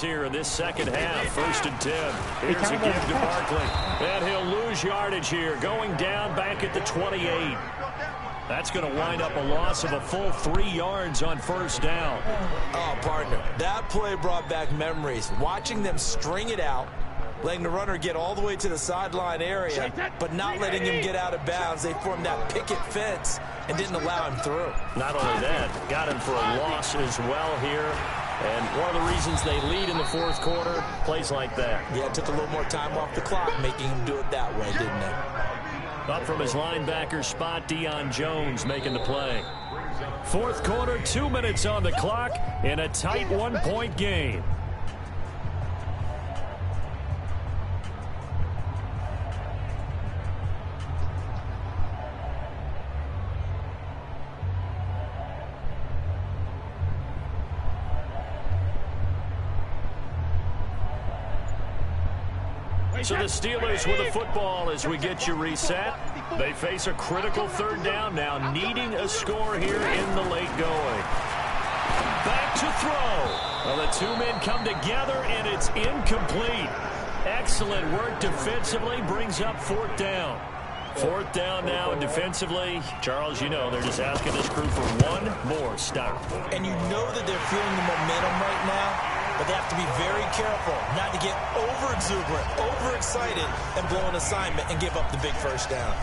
Here in this second half, 1st and 10. Here's a give to Barkley. And he'll lose yardage here, going down back at the 28. That's going to wind up a loss of a full 3 yards on 1st down. Oh, partner, that play brought back memories. Watching them string it out, letting the runner get all the way to the sideline area, but not letting him get out of bounds. They formed that picket fence and didn't allow him through. Not only that, got him for a loss as well here. And one of the reasons they lead in the 4th quarter, plays like that. Yeah, it took a little more time off the clock, making him do it that way, didn't it? Up from his linebacker spot, Deion Jones making the play. 4th quarter, 2 minutes on the clock in a tight 1-point game. So the Steelers with the football as we get you reset. They face a critical 3rd down now, needing a score here in the late going. Back to throw. Well, the 2 men come together, and it's incomplete. Excellent work defensively, brings up 4th down. 4th down now, and defensively, Charles, you know, they're just asking this crew for one more stop. And you know that they're feeling the momentum right now. But they have to be very careful not to get over-exuberant, overexcited, and blow an assignment and give up the big 1st down.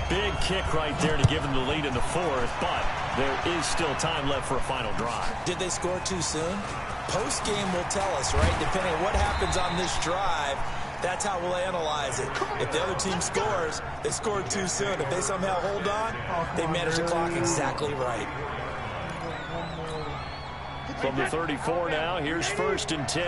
Big kick right there to give them the lead in the 4th, but there is still time left for a final drive. Did they score too soon? Post-game will tell us, right? Depending on what happens on this drive, that's how we'll analyze it. If the other team scores, they scored too soon. If they somehow hold on, they manage the clock exactly right. From the 34 now, here's 1st and 10.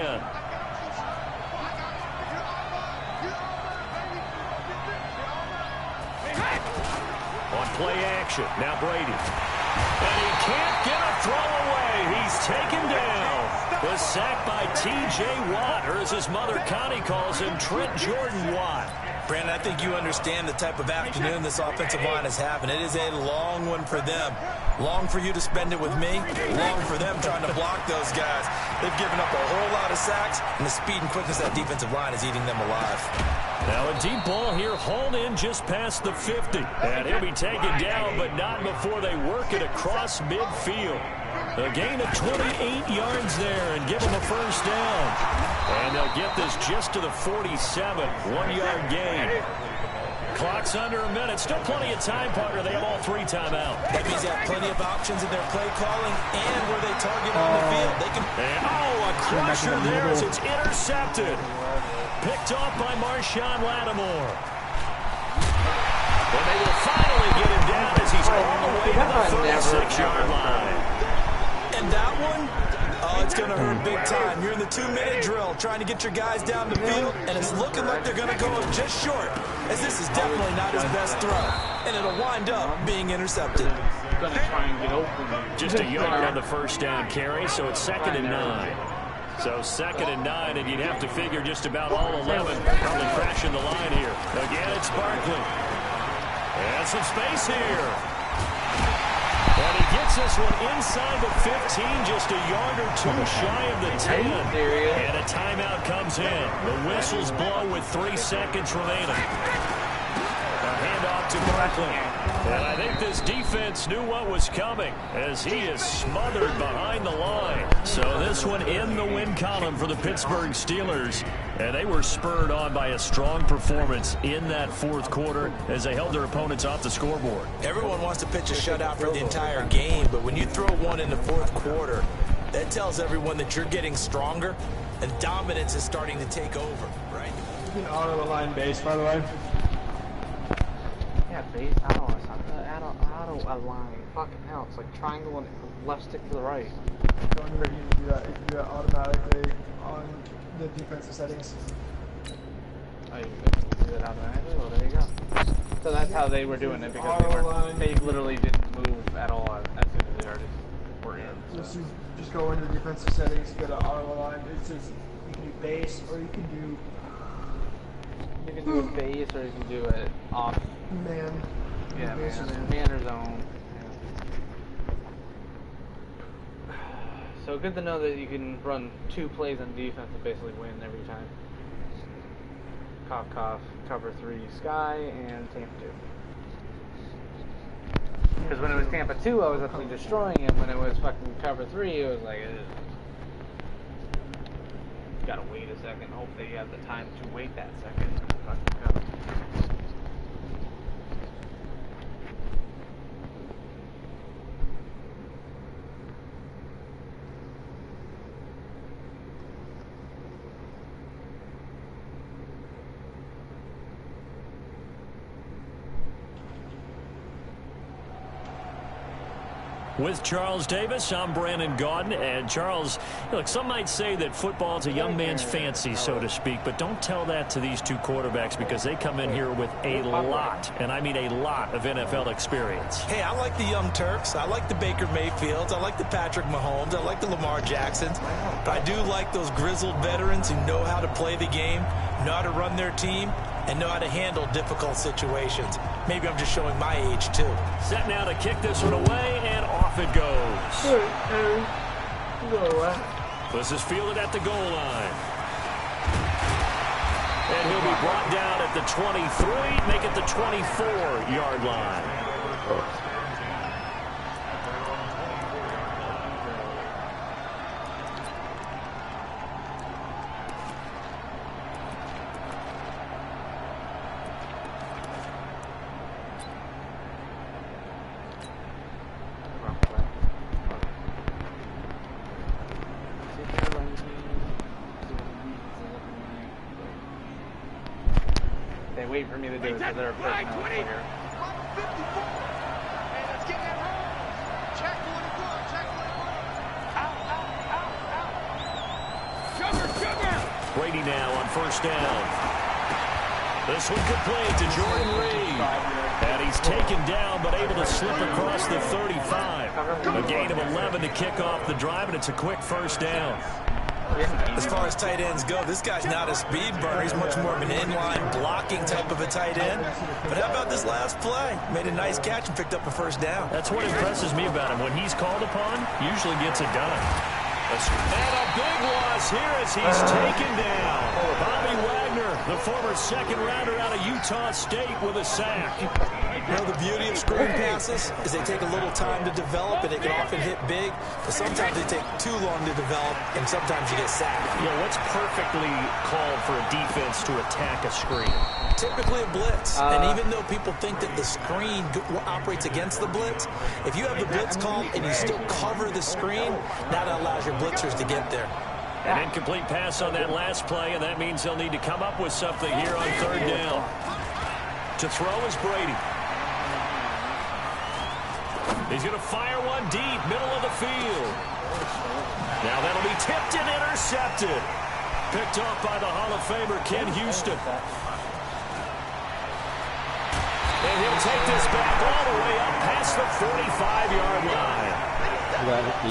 On play action, now Brady. And he can't get a throw away. He's taken down. The sack by T.J. Watt, or as his mother Connie calls him, Trent Jordan Watt. Brandon, I think you understand the type of afternoon this offensive line is having. It is a long one for them. Long for you to spend it with me. Long for them trying to block those guys. They've given up a whole lot of sacks, and the speed and quickness of that defensive line is eating them alive. Now a deep ball here, hauled in just past the 50. And he'll be taken down, but not before they work it across midfield. A gain of 28 yards there and give them a 1st down. And they'll get this just to the 47, 1-yard gain. Clock's under a minute. Still plenty of time, partner. They have all 3 timeouts. That means they have plenty of options in their play calling and where they target on the field. They can. And, a crusher there as it's intercepted. Picked off by Marshawn Lattimore. And they will finally get him down as he's all the way to the 36-yard line. And that one, oh, it's going to hurt big time. You're in the 2-minute drill trying to get your guys down the field, and it's looking like they're going to go just short, as this is definitely not his best throw. And it'll wind up being intercepted. Just a yard on the 1st down carry, so it's 2nd and 9. So 2nd and 9, and you'd have to figure just about all 11 probably crashing the line here. Again, it's Barkley. And some space here. And he gets this one inside the 15, just a yard or 2 shy of the 10. And a timeout comes in. The whistles blow with 3 seconds remaining. A handoff to Barkley. And I think this defense knew what was coming as he is smothered behind the line. So this one in the win column for the Pittsburgh Steelers. And they were spurred on by a strong performance in that 4th quarter as they held their opponents off the scoreboard. Everyone wants to pitch a shutout for the entire game, but when you throw one in the 4th quarter, that tells everyone that you're getting stronger and dominance is starting to take over, right? Auto line base, by the way. Yeah, base, auto align. Fucking hell, it's like triangle and left stick to the right. Don't remember you can do that. You can do that automatically on the defensive settings. Oh, you could do that automatically? Well, there you go. So that's how they were doing it, because they literally didn't move at all as soon as they already were in. So. Just go into defensive settings, go to auto line. It says you can do base or you can do... You can do a base or you can do it off. Man. Yeah, man or zone. Yeah. So good to know that you can run 2 plays on defense and basically win every time. Cough, cough, cover 3 Sky, and Tampa 2. Because when it was Tampa 2, I was absolutely destroying him. When it was fucking cover 3, it was like, ugh. Gotta wait a second, hope that you have the time to wait that second. Fucking cover. With Charles Davis, I'm Brandon Gaudin. And Charles, look, some might say that football is a young man's fancy, so to speak, but don't tell that to these 2 quarterbacks because they come in here with a lot, and I mean a lot, of NFL experience. Hey, I like the young Turks. I like the Baker Mayfields. I like the Patrick Mahomes. I like the Lamar Jacksons. But I do like those grizzled veterans who know how to play the game, know how to run their team, and know how to handle difficult situations. Maybe I'm just showing my age, too. Set now to kick this one away, and off it goes. This is fielded at the goal line. And he'll be brought down at the 23, make it the 24-yard line. They wait for me to do it, so they're a personnel player. Brady now on first down. This one complete to Jordan Reed. And he's taken down, but able to slip across the 35. A gain of 11 to kick off the drive, and it's a quick first down. As far as tight ends go, this guy's not a speed burner. He's much more of an inline blocking type of a tight end. But how about this last play? Made a nice catch and picked up a first down. That's what impresses me about him. When he's called upon, usually gets it done. And a big loss here as he's taken down. Bobby Wagner, the former second-rounder out of Utah State, with a sack. You know, the beauty of screen passes is they take a little time to develop, and they can often hit big, but sometimes they take too long to develop, and sometimes you get sacked. You know, what's perfectly called for a defense to attack a screen? Typically a blitz, and even though people think that the screen operates against the blitz, if you have the blitz called and you still cover the screen, that allows your blitzers to get there. An incomplete pass on that last play, and that means they'll need to come up with something here on third down. To throw is Brady. He's going to fire one deep, middle of the field. Now that'll be tipped and intercepted. Picked off by the Hall of Famer, Ken Houston. And he'll take this back all the way up past the 45-yard line.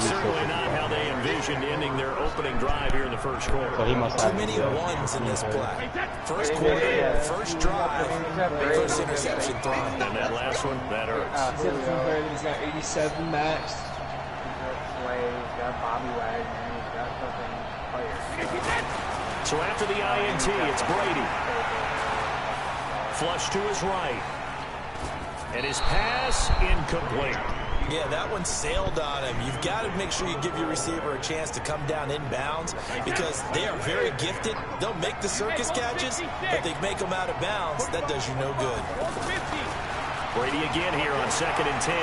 Certainly not how they envisioned ending their opening drive here in the first quarter. Too many ones in this play. First quarter, first drive, first interception thrown. And that last one, that hurts. He's got 87 max. He's got Bobby Wagner. He's got fucking players. So after the INT, it's Brady. Flush to his right. And his pass incomplete. Yeah, that one sailed on him. You've got to make sure you give your receiver a chance to come down inbounds because they are very gifted. They'll make the circus catches, but they make them out of bounds. That does you no good. Brady again here on 2nd and 10.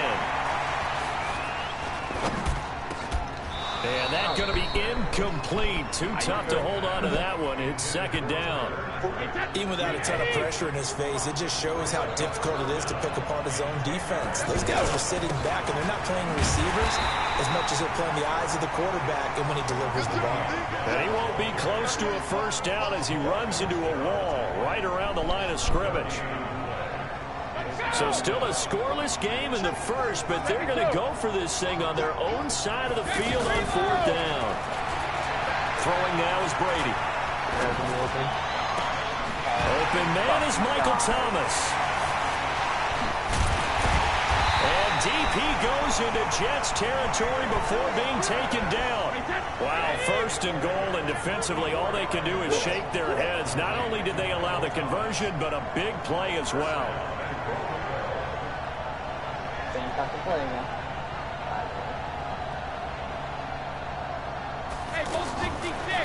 And that's going to be incomplete. Too tough to hold on to that one. It's 2nd down. Even without a ton of pressure in his face, it just shows how difficult it is to pick apart his own defense. Those guys are sitting back, and they're not playing receivers as much as they're playing the eyes of the quarterback and when he delivers the ball. And he won't be close to a first down as he runs into a wall right around the line of scrimmage. So still a scoreless game in the first, but they're going to go for this thing on their own side of the field on 4th down. Throwing now is Brady. Open man is Michael Thomas. And deep he goes into Jets territory before being taken down. Wow, first and goal, and defensively all they can do is shake their heads. Not only did they allow the conversion, but a big play as well.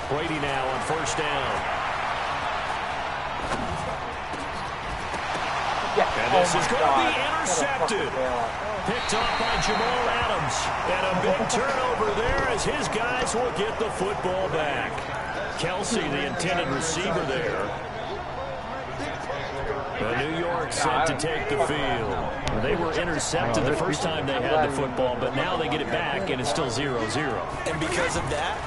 Brady now on first down. And this is going to be intercepted. Picked off by Jamal Adams. And a big turnover there as his guys will get the football back. Kelsey, the intended receiver there. New York set to take the field. They were intercepted the first time they had the football, but now they get it back, and it's still 0-0. And because of that,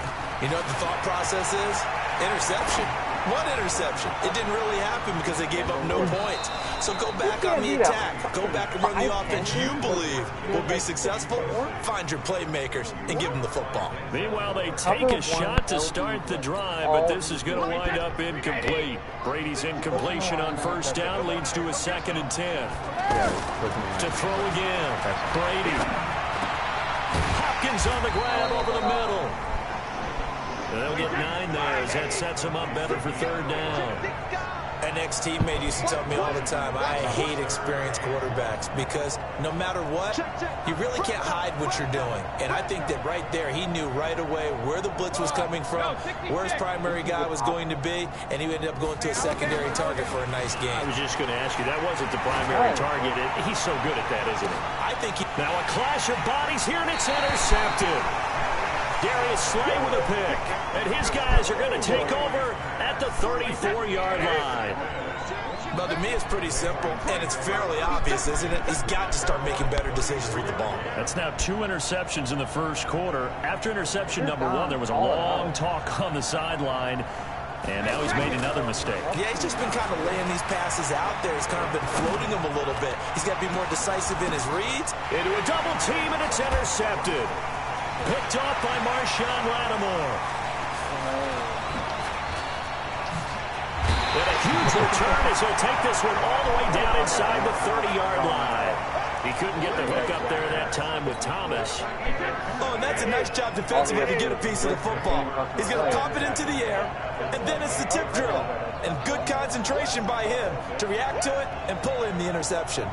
you know what the thought process is? Interception. One interception. It didn't really happen because they gave up no points. So go back on the attack. Go back and run the offense you believe will be successful. Find your playmakers and give them the football. Meanwhile, they take a shot to start the drive, but this is going to wind up incomplete. Brady's incompletion on first down leads to a 2nd and 10. To throw again. Brady. Hopkins on the grab over the middle. They'll get 9 there as that sets them up better for 3rd down. An ex-teammate used to tell me all the time, I hate experienced quarterbacks because no matter what, you really can't hide what you're doing. And I think that right there, he knew right away where the blitz was coming from, where his primary guy was going to be, and he ended up going to a secondary target for a nice game. I was just going to ask you, that wasn't the primary target. He's so good at that, isn't he? I think he... Now a clash of bodies here, and it's intercepted. Darius Slay with a pick. And his guys are going to take over at the 34-yard line. But to me, it's pretty simple, and it's fairly obvious, isn't it? He's got to start making better decisions with the ball. That's now 2 interceptions in the first quarter. After interception number 1, there was a long talk on the sideline. And now he's made another mistake. Yeah, he's just been kind of laying these passes out there. He's kind of been floating them a little bit. He's got to be more decisive in his reads. Into a double team, and it's intercepted. Picked off by Marshawn Lattimore. And a huge return as he'll take this one all the way down inside the 30-yard line. He couldn't get the hook up there that time with Thomas. Oh, and that's a nice job defensively to get a piece of the football. He's going to pop it into the air, and then it's the tip drill. And good concentration by him to react to it and pull in the interception.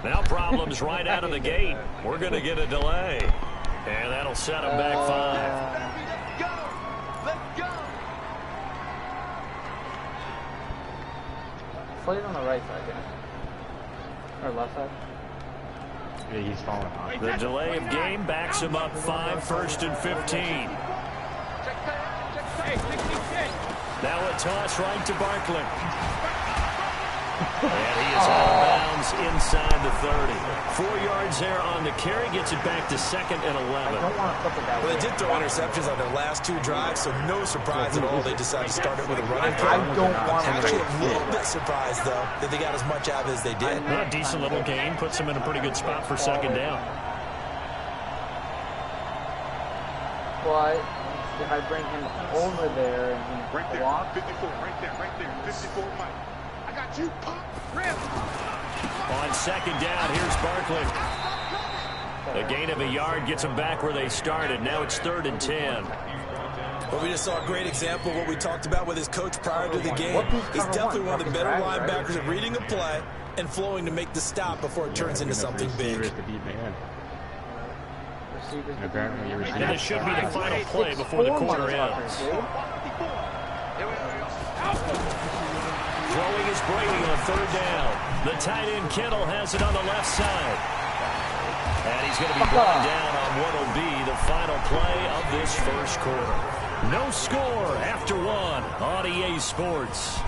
Now problems right out of the gate. We're going to get a delay. And that'll set them back 5. Let's go! Play it on the right side, yeah. Or left side. Yeah, he's falling off. The delay of game backs him up 5, 1st and 15. Now a toss right to Barkley. And he is out of bounds inside the 30. 4 yards there on the carry. Gets it back to 2nd and 11. Well, they did throw interceptions on their last 2 drives, so no surprise at all they decided to start it with a running play. I'm actually a little bit surprised, though, that they got as much out as they did. A decent little game. Puts them in a pretty good spot for 2nd down. But if I bring him over there and he blocks... 54, right there, 54, Mike. I got you, pop, rip. On 2nd down, here's Barkley. A gain of a yard gets them back where they started. Now it's 3rd and 10. Well, we just saw a great example of what we talked about with his coach prior to the game. He's definitely one of the better linebackers at reading a play and flowing to make the stop before it turns into something big. And this should be the final play before the quarter ends. Throwing is Brady on 3rd down. The tight end Kittle has it on the left side. And he's going to be brought down on what will be the final play of this first quarter. No score after 1 on EA Sports.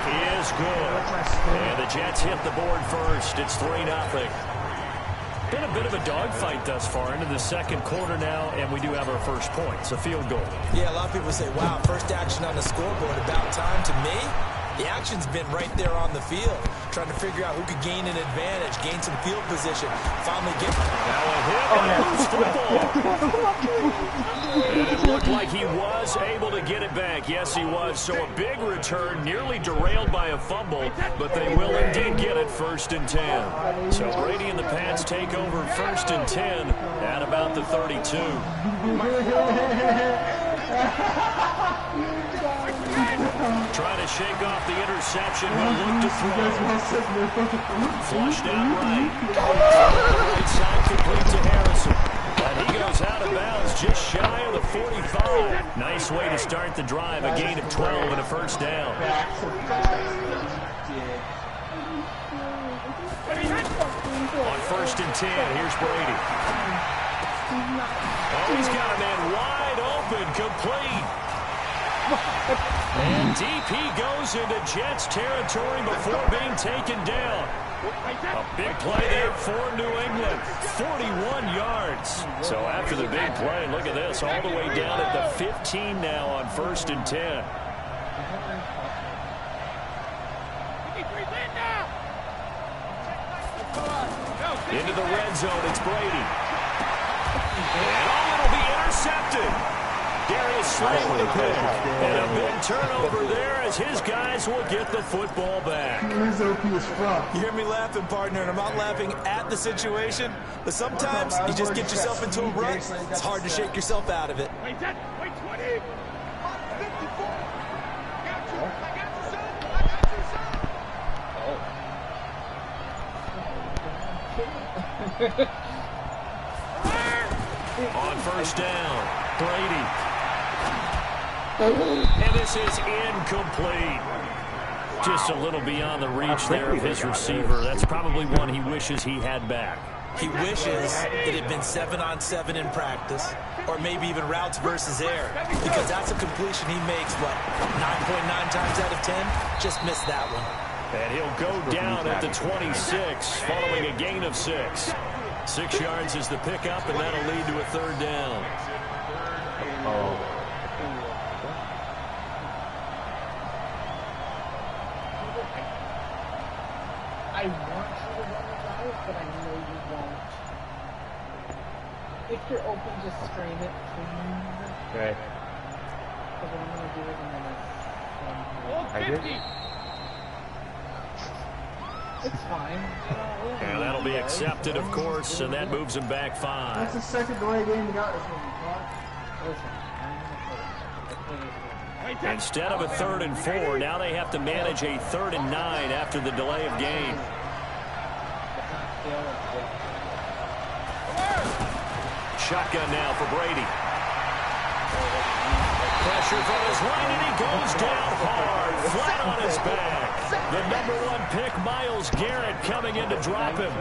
Is good. And the Jets hit the board first. It's 3-0. Been a bit of a dogfight thus far into the second quarter now, and we do have our first point. It's a field goal. Yeah, a lot of people say, wow, first action on the scoreboard, about time. To me, the action's been right there on the field, trying to figure out who could gain an advantage, gain some field position, finally get... Now a hit and loose football. And it looked like he was able to get it back. Yes, he was. So a big return, nearly derailed by a fumble, but they will indeed get it 1st and 10. So Brady and the Pats take over 1st and 10 at about the 32. Trying to shake off the interception, but look to throw. Flushed out right. Right side complete to Harrison. And he goes out of bounds just shy of the 45. Nice way to start the drive. A gain of 12 and a first down. On 1st and 10, here's Brady. Oh, he's got a man wide open, complete. And deep he goes into Jets territory before being taken down. A big play there for New England. 41 yards. So after the big play, look at this, all the way down at the 15 now on 1st and 10. Into the red zone, it's Brady. And it'll be intercepted. Darius Slay with a pick. And a big turnover there as his guys will get the football back. You hear me laughing, partner, and I'm not laughing at the situation, but sometimes you just get yourself into a rut. It's hard to shake yourself out of it. Wait, 20. On 1st down, Brady. And this is incomplete. Just a little beyond the reach there of his receiver. That's probably one he wishes he had back. He wishes it had been 7-on-7 in practice, or maybe even routes versus air, because that's a completion he makes, 9.9 times out of 10? Just missed that one. And he'll go down at the 26, following a gain of 6. 6 yards is the pickup, and that'll lead to a 3rd down. I want you to run the drive, but I know you won't. If you're open, just scream it, please. Okay. Because I'm going to do it in a minute. I did. It's fine. And that'll be accepted, of course, and that moves him back 5. That's the second delay game we got this one. Instead of a 3rd and 4, now they have to manage a 3rd and 9 after the delay of game. Shotgun now for Brady. Pressure from his right, and he goes down hard, flat on his back. The #1 pick, Myles Garrett, coming in to drop him.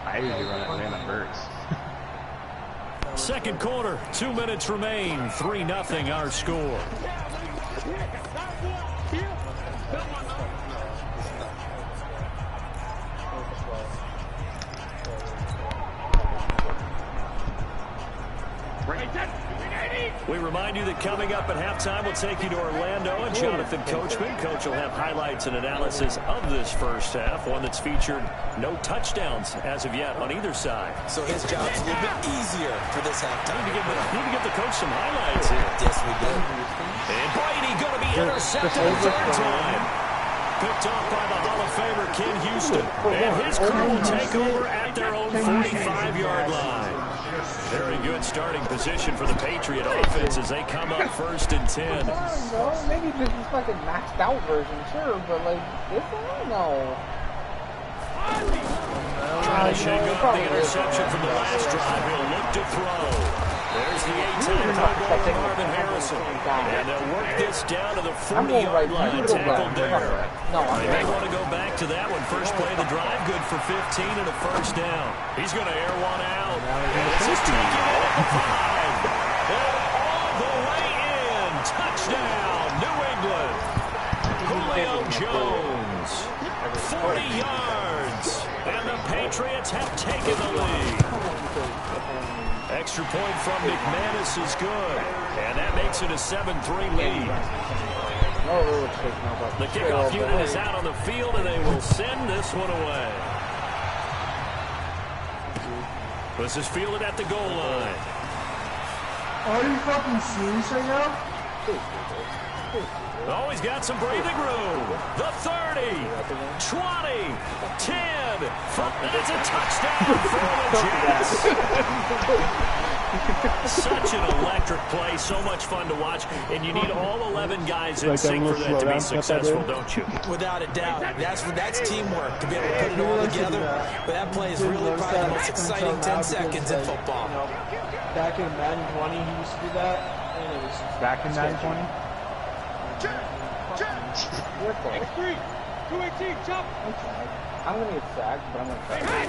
I usually run it when it hurts. Second quarter, 2 minutes remain. 3-0 our score. We remind you that coming up at halftime, we'll take you to Orlando and Jonathan Coachman. Coach will have highlights and analysis of this first half, one that's featured no touchdowns as of yet on either side. So his job's a little bit easier for this halftime. Need to get the coach some highlights here. Yes, we do. And Brady going to be intercepted a 3rd time. Picked off by the Hall of Famer Ken Houston. And his crew will take over at their own 45-yard line. Very good starting position for the Patriot offense as they come up 1st and 10. No, maybe this is like a maxed out version, sure, but like this one, no. Trying to shake off the interception from the last drive. He'll look to throw. There's the 8-time Pro Bowler Marvin Harrison. And they'll work this down to the 40-yard line. Tackled there. They may want to go back to that one. First play of the drive, good for 15 and a 1st down. He's going to air one out. And this is taken in at the 5. And all the way in. Touchdown, New England. point from McManus is good. And that makes it a 7-3 lead. The kickoff unit is out on the field, and they will send this one away. This is fielded at the goal line. Are you fucking serious right now? Oh, he's got some breathing room. The 30, 20, 10. That's a touchdown for the Jets. Such an electric play. So much fun to watch. And you need all 11 guys in sync for that to be successful, don't you? Without a doubt. That's teamwork, to be able to put it all together. But that play is really probably the most exciting 10 seconds in football. You know, back in Madden 20, he used to do that. And it was Back in Madden 20? X3, 218, chop. I'm going to get sacked, but I'm going to try.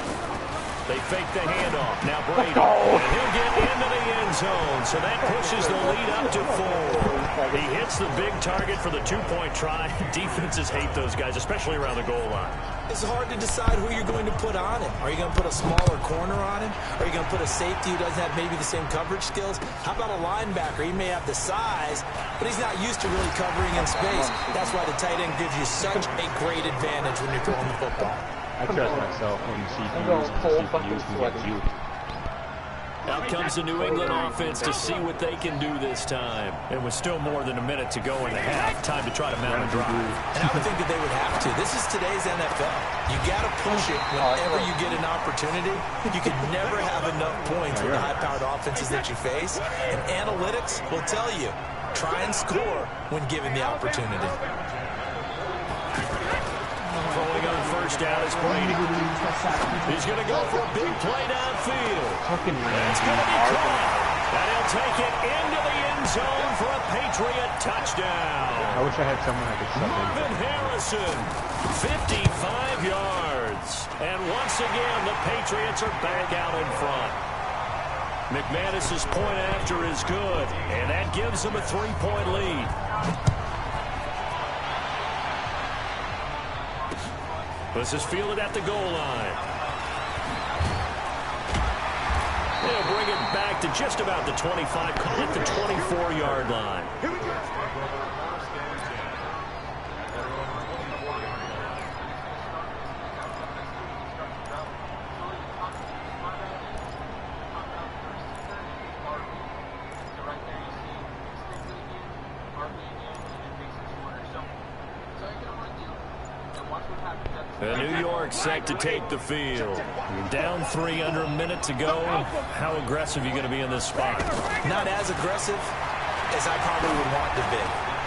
They fake the handoff. Now Brady. And he'll get into the end zone. So that pushes the lead up to 4. He hits the big target for the 2-point try. Defenses hate those guys, especially around the goal line. It's hard to decide who you're going to put on him. Are you going to put a smaller corner on him? Are you going to put a safety who doesn't have maybe the same coverage skills? How about a linebacker? He may have the size, but he's not used to really covering in space. That's why the tight end gives you such a great advantage when you're throwing the football. I trust myself when CPUs can get you. Out comes the New England offense to see what they can do this time. And with still more than a minute to go in the half, time to try to mount a drive. And I would think that they would have to. This is today's NFL. You got to push it whenever you get an opportunity. You can never have enough points with the high-powered offenses that you face. And analytics will tell you, try and score when given the opportunity. Throwing on first down is Brady. He's going to go for a big play downfield. That's going to be caught. And he'll take it into the end zone for a Patriot touchdown. I wish I had someone I could sub in. Marvin Harrison, 55 yards. And once again, the Patriots are back out in front. McManus's point after is good, and that gives them a 3-point lead. This is fielded at the goal line. They'll bring it back to just about the 25, call it the 24-yard line. New York set to take the field. Down 3 under a minute to go. How aggressive are you going to be in this spot? Not as aggressive as I probably would want to be.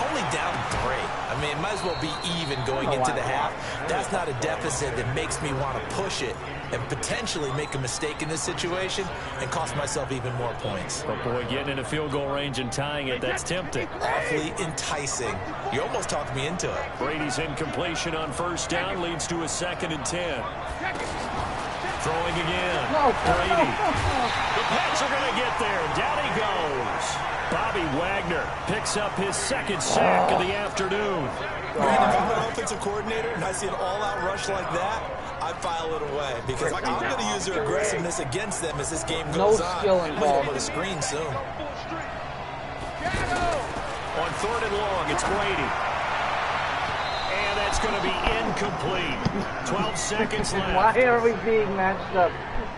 Only down 3. I mean, it might as well be even going into the half. That's not a deficit that makes me want to push it and potentially make a mistake in this situation and cost myself even more points. But boy, getting in a field goal range and tying it, that's tempting. Awfully enticing. You almost talked me into it. Brady's incompletion on first down leads to a 2nd and 10. Throwing again. Brady. The Pats are going to get there. Down he goes. Bobby Wagner picks up his 2nd sack of the afternoon. Brandon, if I'm an offensive coordinator and I see an all-out rush like that, I file it away because I'm going to use their aggressiveness against them as this game goes on. I'm going to put a screen soon. On 3rd and long, it's Brady. And that's going to be incomplete. 12 seconds left. Why are we being matched up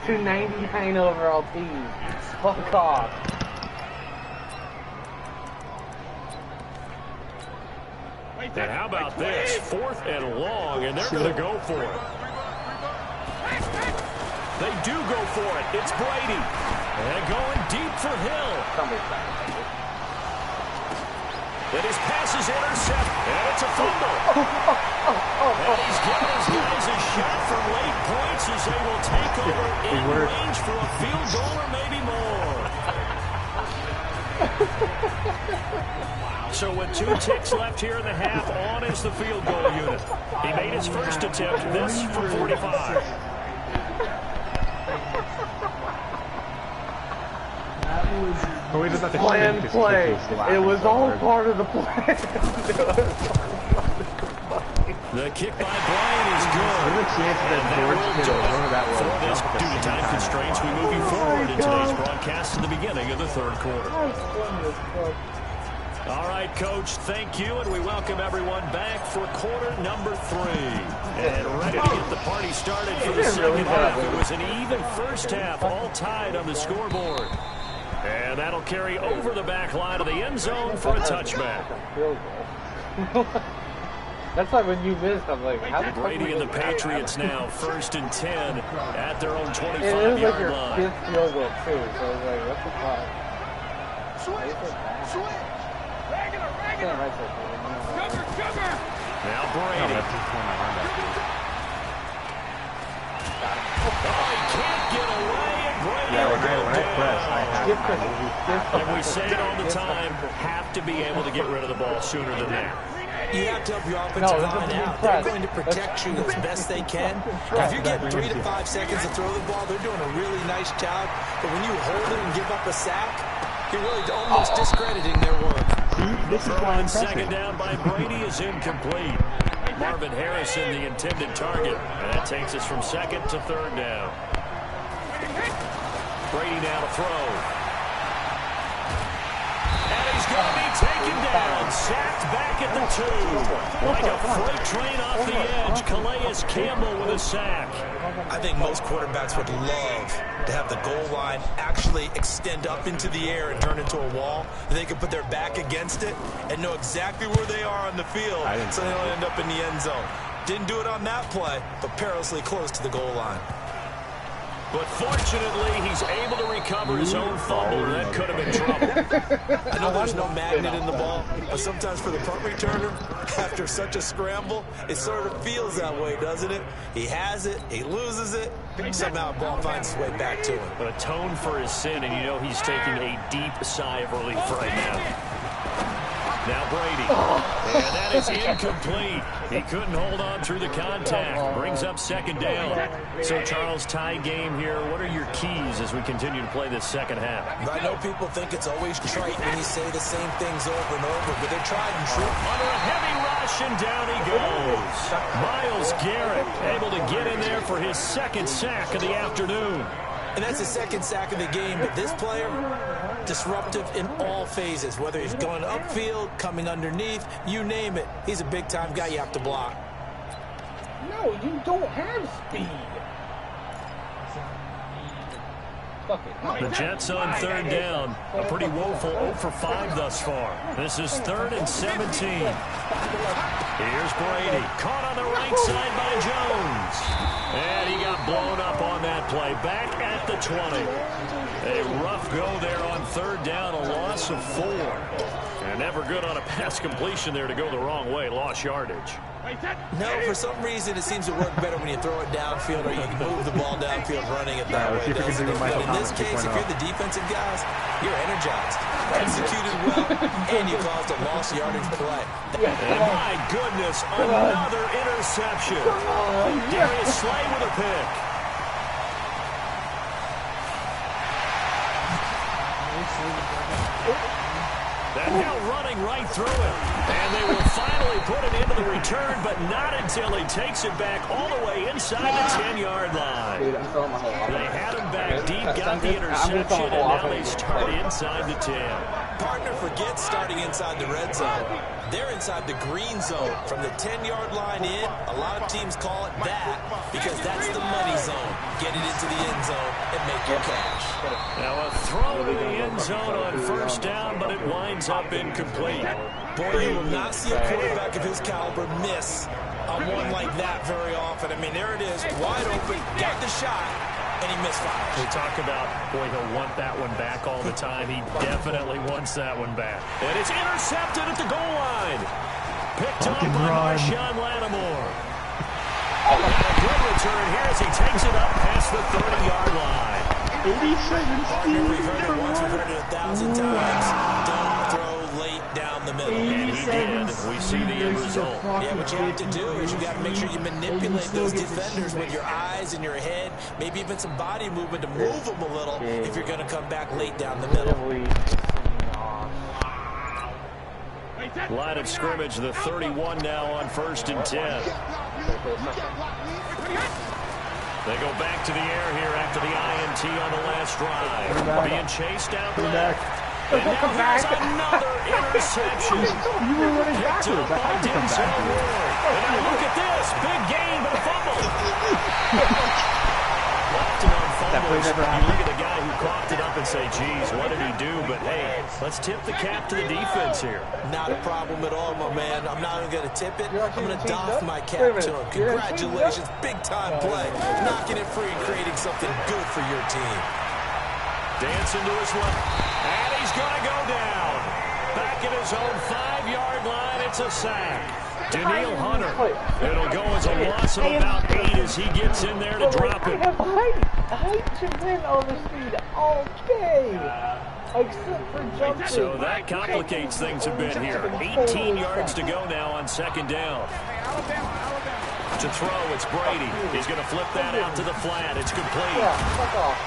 to 99 overall teams? Fuck off. And how about this? 4th and long, and they're going to go for it. They do go for it. It's Brady. And going deep for Hill. And his pass is intercepted. And it's a fumble. And he's giving his guys a shot for late points as they will take over in range for a field goal or maybe more. So with 2 ticks left here in the half, on is the field goal unit. He made his first attempt, this from 45. Plan play. It was all part of the plan. The kick by Bryant is good. There's a chance that George Kittle, whoever that was, For this, due to time constraints, we move you forward in today's broadcast to the beginning of the third quarter. All right, Coach, thank you, and we welcome everyone back for quarter number 3. And ready to get the party started for the second half. It was an even first half, all tied on the scoreboard. And that'll carry over the back line of the end zone for a touchback. That's like when you missed, I'm like, how the Brady and the Patriots now 1st and 10 at their own 25-yard line. It was like your line. 5th field goal, too, so I was like, what's the clock? Now Brady. Oh, he can't get away, and Brady Yeah, when I press, and we say it all the time, have to be able to get rid of the ball sooner than that. You have to help your offensive line out. They're going to protect you as best they can. If you're getting 3 to 5 seconds to throw the ball, they're doing a really nice job. But when you hold it and give up a sack, you're really almost discrediting their work. This is why I'm second down by Brady is incomplete. Marvin Harrison, the intended target. And that takes us from 2nd to 3rd down. Brady now to throw. And he's going to be taken down. Sacked back at the 2. Like a freight train off the edge. Calais Campbell with a sack. I think most quarterbacks would love to have the goal line actually extend up into the air and turn into a wall. They can put their back against it and know exactly where they are on the field so they don't end up in the end zone. Didn't do it on that play, but perilously close to the goal line. But fortunately, he's able to recover his own fumble, and that could have been trouble. I know there's no magnet in the ball, but sometimes for the punt returner, after such a scramble, it sort of feels that way, doesn't it? He has it, he loses it, somehow the ball finds its way back to him. But atone for his sin, and you know he's taking a deep sigh of relief right now. Now Brady, and that is incomplete. He couldn't hold on through the contact. Brings up 2nd down. So, Charles, tie game here. What are your keys as we continue to play this second half? I know people think it's always trite when you say the same things over and over, but they're tried and true. Under a heavy rush, and down he goes. Myles Garrett able to get in there for his 2nd sack of the afternoon. And that's the 2nd sack of the game, but this player, disruptive in all phases, whether he's going upfield, coming underneath, you name it. He's a big-time guy you have to block. No, you don't have speed. The Jets on 3rd down. A pretty woeful 0 for 5 thus far. This is 3rd and 17. Here's Brady. Caught on the right side by Jones. And he got blown up on that play. Back at the 20. A rough go there on 3rd down. A loss of 4. And never good on a pass completion there to go the wrong way. Lost yardage. No, for some reason it seems to work better when you throw it downfield or you can move the ball downfield running it that way. But in this case, if you're the defensive guys, you're energized, executed well, and you caused a lost yardage play. And my goodness, another interception. Darius Slay with a pick. And now running right through it. And they will finally put it into the return, but not until he takes it back all the way inside the 10-yard line. They had him back deep, got the interception, and now they start inside the 10. Partner forgets starting inside the red zone. They're inside the green zone. From the 10-yard line in, a lot of teams call it that because that's the money zone. Get it into the end zone and make your cash. Now a throw to the end zone on 1st down, but it winds up incomplete. Boy, you will not see a quarterback of his caliber miss on one like that very often. I mean, there it is, wide open, got the shot, and he misfires. We talk about, boy, he'll want that one back all the time. He definitely wants that one back. And it's intercepted at the goal line. Picked up by Marshawn Lattimore. And a good return here as he takes it up past the 30-yard line. 87 Partner, we've heard it once, we've heard it 1,000 times. Don't throw late down the middle. And he did. We see the end result. Yeah, what you have to do is you got to make sure you manipulate those defenders with your eyes and your head, maybe even some body movement to move them a little if you're going to come back late down the middle. Line of scrimmage, the 31 now on 1st and 10. They go back to the air here after the INT on the last drive. Being chased out left. And now here's another interception. You were running backwards. I had to come back to it. And now look at this. Big gain, but a fumble. Often on fumbles, you look at the guy who coughed it up and say, geez, what did he do? But, hey, let's tip the cap to the defense here. Not a problem at all, my man. I'm not even going to tip it. I'm going to doff my cap to him. Congratulations. Big-time play. Knocking it free and creating something good for your team. Dancing to his left. And he's going to go down. Back at his own 5-yard line. It's a sack. Daniil Hunter. It'll go as a loss of about 8 as he gets in there to drop it. I have height to win over speed all day. Except for jumping. So that complicates things a bit here. 18 yards to go now on 2nd down. To throw, it's Brady. He's going to flip that out to the flat. It's complete. Yeah, fuck off.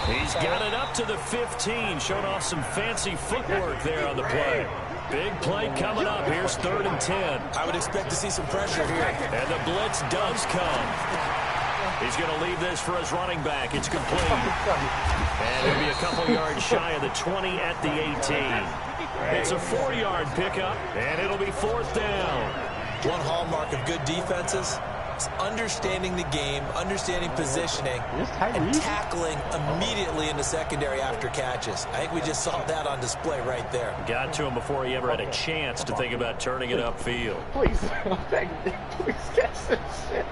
He's got it up to the 15. Showed off some fancy footwork there on the play. Big play coming up. Here's 3rd and 10. I would expect to see some pressure here. And the blitz does come. He's going to leave this for his running back. It's complete. And it'll be a couple yards shy of the 20 at the 18. It's a 4-yard pickup, and it'll be 4th down. One hallmark of good defenses is understanding the game, understanding positioning, and tackling immediately in the secondary after catches. I think we just saw that on display right there. Got to him before he ever had a chance to think about turning it upfield. Please, please catch this shit.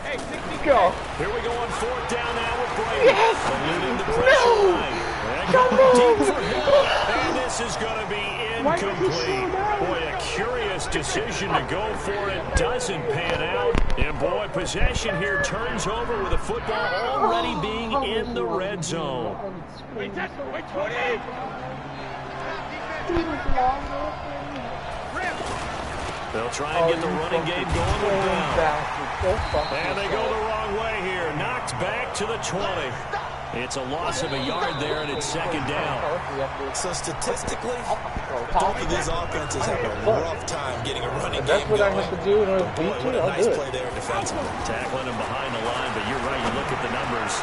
Hey, go. Here we go on 4th down now with Brady. Eluding the pressure line. And going deep for him. And this is going to be incomplete. Boy, a curious decision to go for it. Doesn't pan out. And boy, possession here turns over with the football already being in the red zone. They'll try and get the running game going with them. And they go the wrong way here. Knocked back to the 20. It's a loss of a yard there, and it's 2nd down. So statistically, both of these offenses have a rough time getting a running game going. That's what I have to do in order to beat you. What a nice play there defensively. Tackling him behind the line, but you're right. You look at the numbers.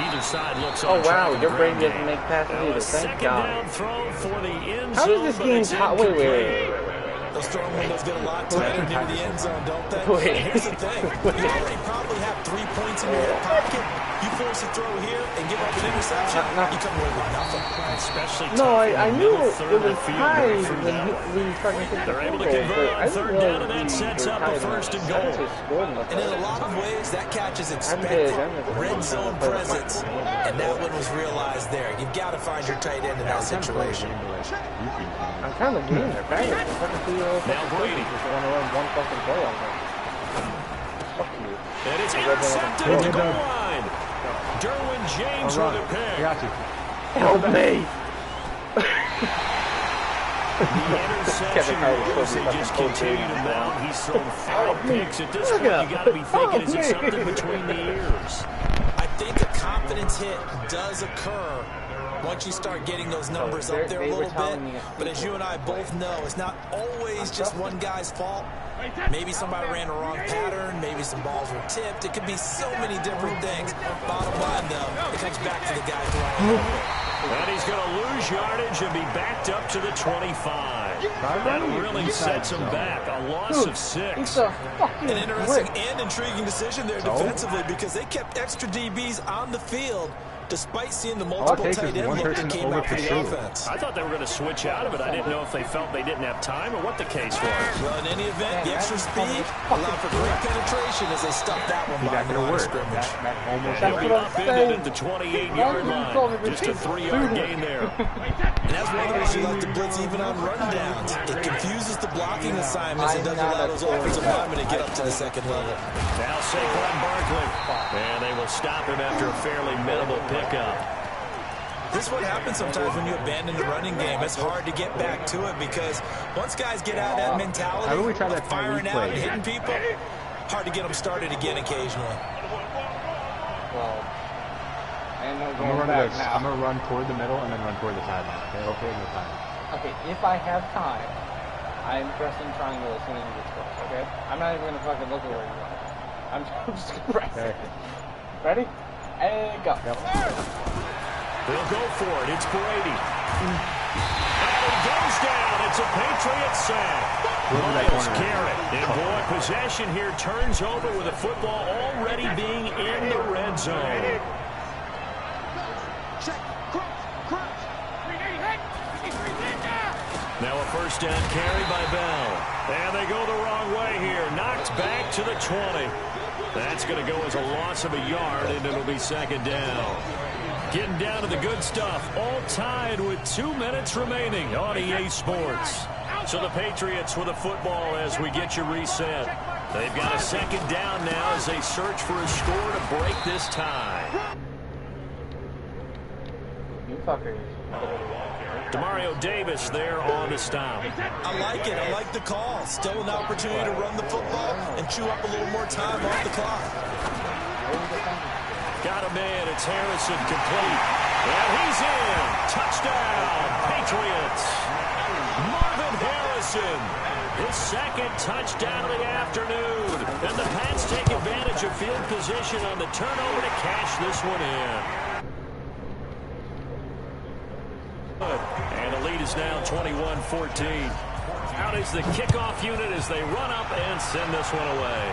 Neither side looks on. Oh wow, your brain doesn't make passes either. Thank God. Down throw for the end How zone, does this game? Wait. Those throwing windows get a lot tighter near the end zone, don't they? Here's the thing. You already probably have 3 points in your hip pocket. You force a throw here and give up an interception, you come away with nothing. Especially I knew it was high when we started to They're able to convert on 3rd down, and that sets up a 1st and goal. And in a lot of ways, that catches expected red zone presence. And that one was realized there. You've got to find your tight end in that situation. I'm kind of getting there. Now Brady. Just want to run one fucking play on him. Fuck you. And it's intercepted at the goal line. Derwin James with a pick. Got you. Help me. The interception was they just continue to mount. He's thrown 5 picks. At this point, you got to be thinking, is it something between the ears? I think a confidence hit does occur once you start getting those numbers up there a little bit. But as you and I both know, it's not always just one guy's fault. Maybe somebody ran a wrong pattern. Maybe some balls were tipped. It could be so many different things. Bottom line, though, it comes back to the guy throwing it. And he's going to lose yardage and be backed up to the 25. That really sets him back. A loss of 6. An interesting and intriguing decision there defensively because they kept extra DBs on the field despite seeing the multiple tight end look that came out for the offense. I thought they were going to switch out of it. I didn't know if they felt they didn't have time or what the case was. Well, in any event, the extra speed allowed for great penetration as they stuck that one by the line of scrimmage. He'll be upended at the 28-yard line. Just a 3-yard gain there. And that's one of the reasons you like to blitz even on rundowns. It confuses the blocking assignments and doesn't allow those offensive linemen to get up to the second level. Now Saquon Barkley. And they will stop him after a fairly minimal pickup. This is what happens sometimes when you abandon the running game. It's hard to get back to it because once guys get out of that mentality, of firing out and hitting people, hard to get them started again occasionally. Well, I'm going to run toward the middle and then run toward the sideline. Okay, the sideline. Okay, if I have time, I'm pressing triangle as soon as he gets close, okay? I'm not even gonna fucking look at where he's going. I'm just gonna press it. Ready? And go. Yep. They'll go for it. It's Brady. And he goes down. It's a Patriot sack. Miles Garrett. And boy, possession here turns over with the football already being in the red zone. Now a first down carry by Bell. And they go the wrong way here. Knocked back to the 20. That's going to go as a loss of a yard, and it'll be second down. Getting down to the good stuff. All tied with 2 minutes remaining on EA Sports. So the Patriots with a football as we get you reset. They've got a second down now as they search for a score to break this tie. You fuckers. Demario Davis there on the stop. I like it. I like the call. Still an opportunity to run the football and chew up a little more time off the clock. Got him in. It's Harrison complete. And he's in. Touchdown, Patriots. Marvin Harrison. His second touchdown of the afternoon. And the Pats take advantage of field position on the turnover to cash this one in. And the lead is now 21-14. Out is the kickoff unit as they run up and send this one away.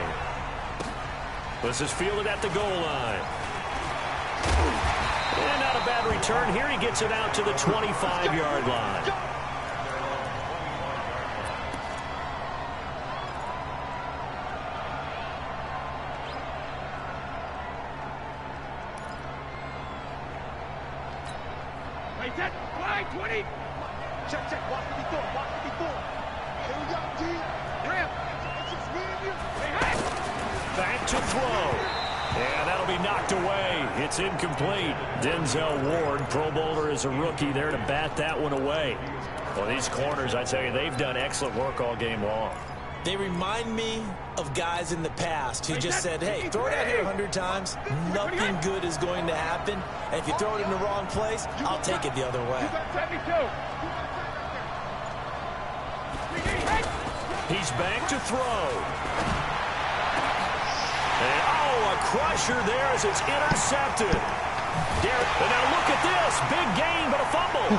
This is fielded at the goal line. And not a bad return here. He gets it out to the 25-yard line. Back to throw. And that'll be knocked away. It's incomplete. Denzel Ward, Pro Bowler as a rookie, there to bat that one away. Well, these corners, I tell you, they've done excellent work all game long. They remind me of guys in the past who just said, hey, throw it out here 100 times. Nothing good is going to happen. And if you throw it in the wrong place, I'll take it the other way. He's back to throw. And, oh, a crusher there as it's intercepted. And now look at this. Big gain, but a fumble.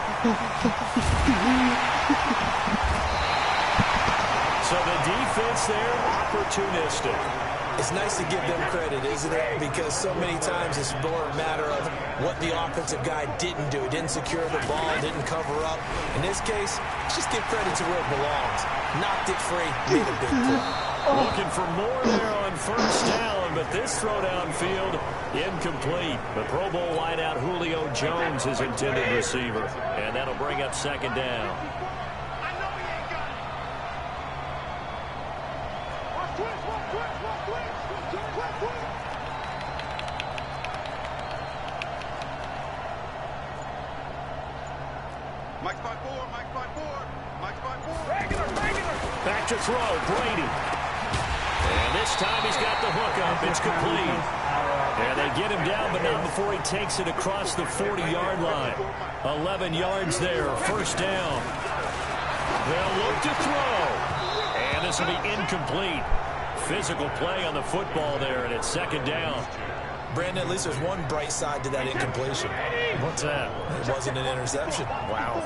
So the defense there, opportunistic. It's nice to give them credit, isn't it? Because so many times it's more a matter of what the offensive guy didn't do. He didn't secure the ball, didn't cover up. In this case, just give credit to where it belongs. Knocked it free, made a big play. Looking for more there on first down, but this throw downfield incomplete. The Pro Bowl wideout Julio Jones is intended receiver, and that'll bring up second down. Back to throw, Brady. And this time he's got the hook up. It's complete. And they get him down, but not before he takes it across the 40-yard line. 11 yards there, first down. They'll look to throw. And this will be incomplete. Physical play on the football there, and it's second down. Brandon, at least there's one bright side to that incompletion. What's that? It wasn't an interception. Wow.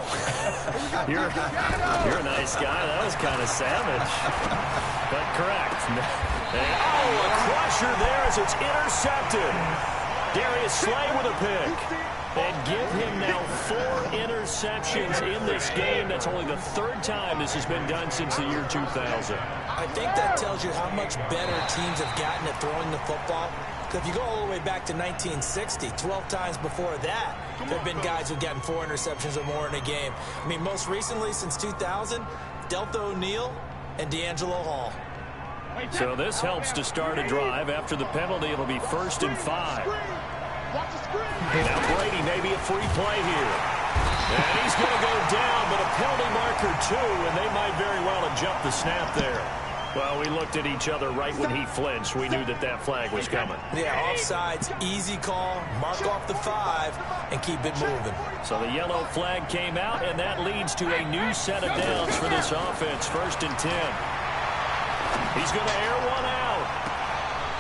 You're a nice guy. That was kind of savage. But correct. And, oh, a crusher there as it's intercepted. Darius Slay with a pick. And give him now 4 interceptions in this game. That's only the 3rd time this has been done since the year 2000. I think that tells you how much better teams have gotten at throwing the football. If you go all the way back to 1960, 12 times before that, there have been guys who've gotten 4 interceptions or more in a game. I mean, most recently, since 2000, Delta O'Neal and D'Angelo Hall. So this helps to start a drive. After the penalty, it'll be 1st and 5. Now Brady may be a free play here. And he's going to go down, but a penalty marker too, and they might very well have jumped the snap there. Well, we looked at each other right when he flinched. We knew that that flag was coming. Yeah, offsides, easy call, mark off the 5, and keep it moving. So the yellow flag came out, and that leads to a new set of downs for this offense. 1st and 10. He's going to air one out.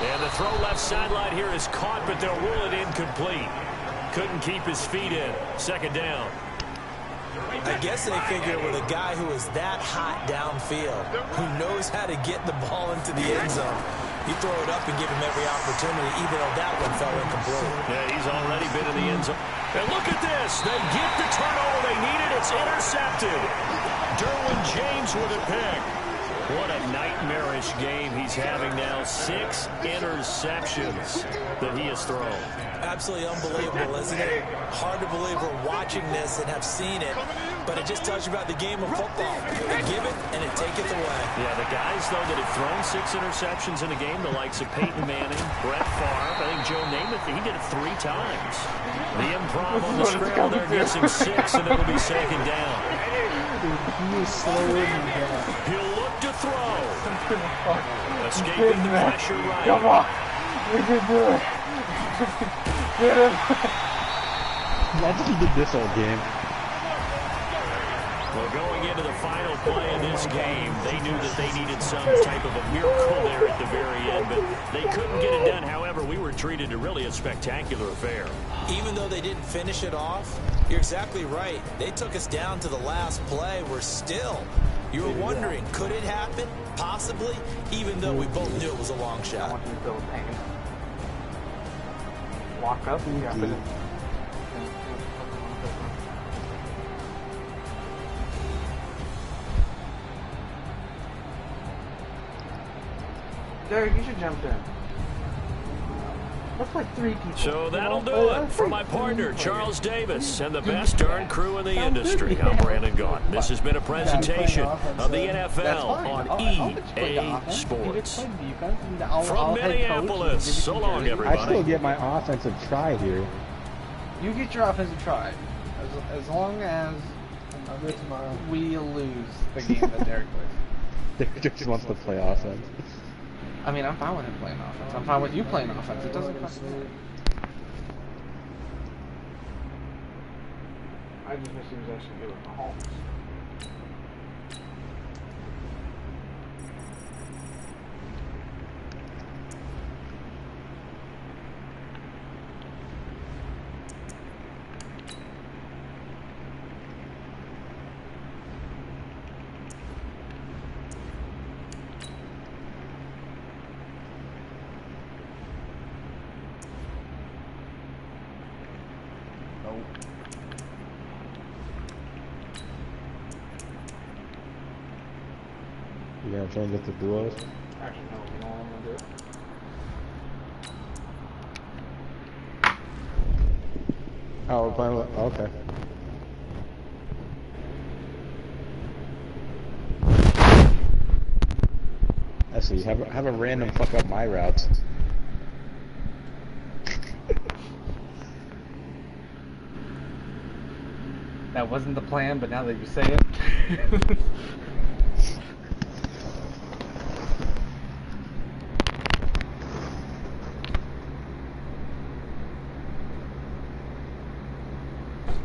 And the throw left sideline here is caught, but they'll rule it incomplete. Couldn't keep his feet in. 2nd down. I guess they figure with a guy who is that hot downfield, who knows how to get the ball into the end zone, you throw it up and give him every opportunity, even though that one fell incomplete. Yeah, he's already been in the end zone. And look at this. They get the turnover they needed. It's intercepted. Derwin James with a pick. What a nightmarish game he's having now. 6 interceptions that he has thrown. Absolutely unbelievable, isn't it? Hard to believe we're watching this and have seen it, but it just tells you about the game of football. They give it, and it taketh away. Yeah, the guys, though, that have thrown 6 interceptions in a game, the likes of Peyton Manning, Brett Favre, I think Joe Namath, he did it 3 times. The improv on the scramble there gets him 6, and it'll be 2nd down. Dude, he is slowing me down. He'll look to throw. Escaping the pressure right. Come on. We can do it. Get him. Imagine he did this all game. Well, going into the final play of this game, they knew that they needed some type of a miracle there at the very end, but they couldn't get it done. However, we were treated to really a spectacular affair. Even though they didn't finish it off, you're exactly right. They took us down to the last play. We're still, you were wondering, could it happen? Possibly, even though we both knew it was a long I shot. want you to build pain. Walk up. Yeah, but Derek, you should jump in. That's like 3 people. So that'll do it for my partner, Charles Davis, and the best darn crew in the industry. I'm Brandon Gaudin. This has been a presentation of the NFL on EA Sports. From Minneapolis, so long, everybody. I still get my offensive try here. You get your offensive try. As long as I'll do it tomorrow. we lose the game that Derek plays. Derek just wants to play offense. I mean, I'm fine with him playing offense. I'm fine with you playing offense. It doesn't fucking matter. I just wish he was actually good with Mahomes. You gonna change it to duos? Actually, no, we don't want to do it. Oh, we're playing with, okay. I see. Have a random fuck up my routes. That wasn't the plan, but now that you say it.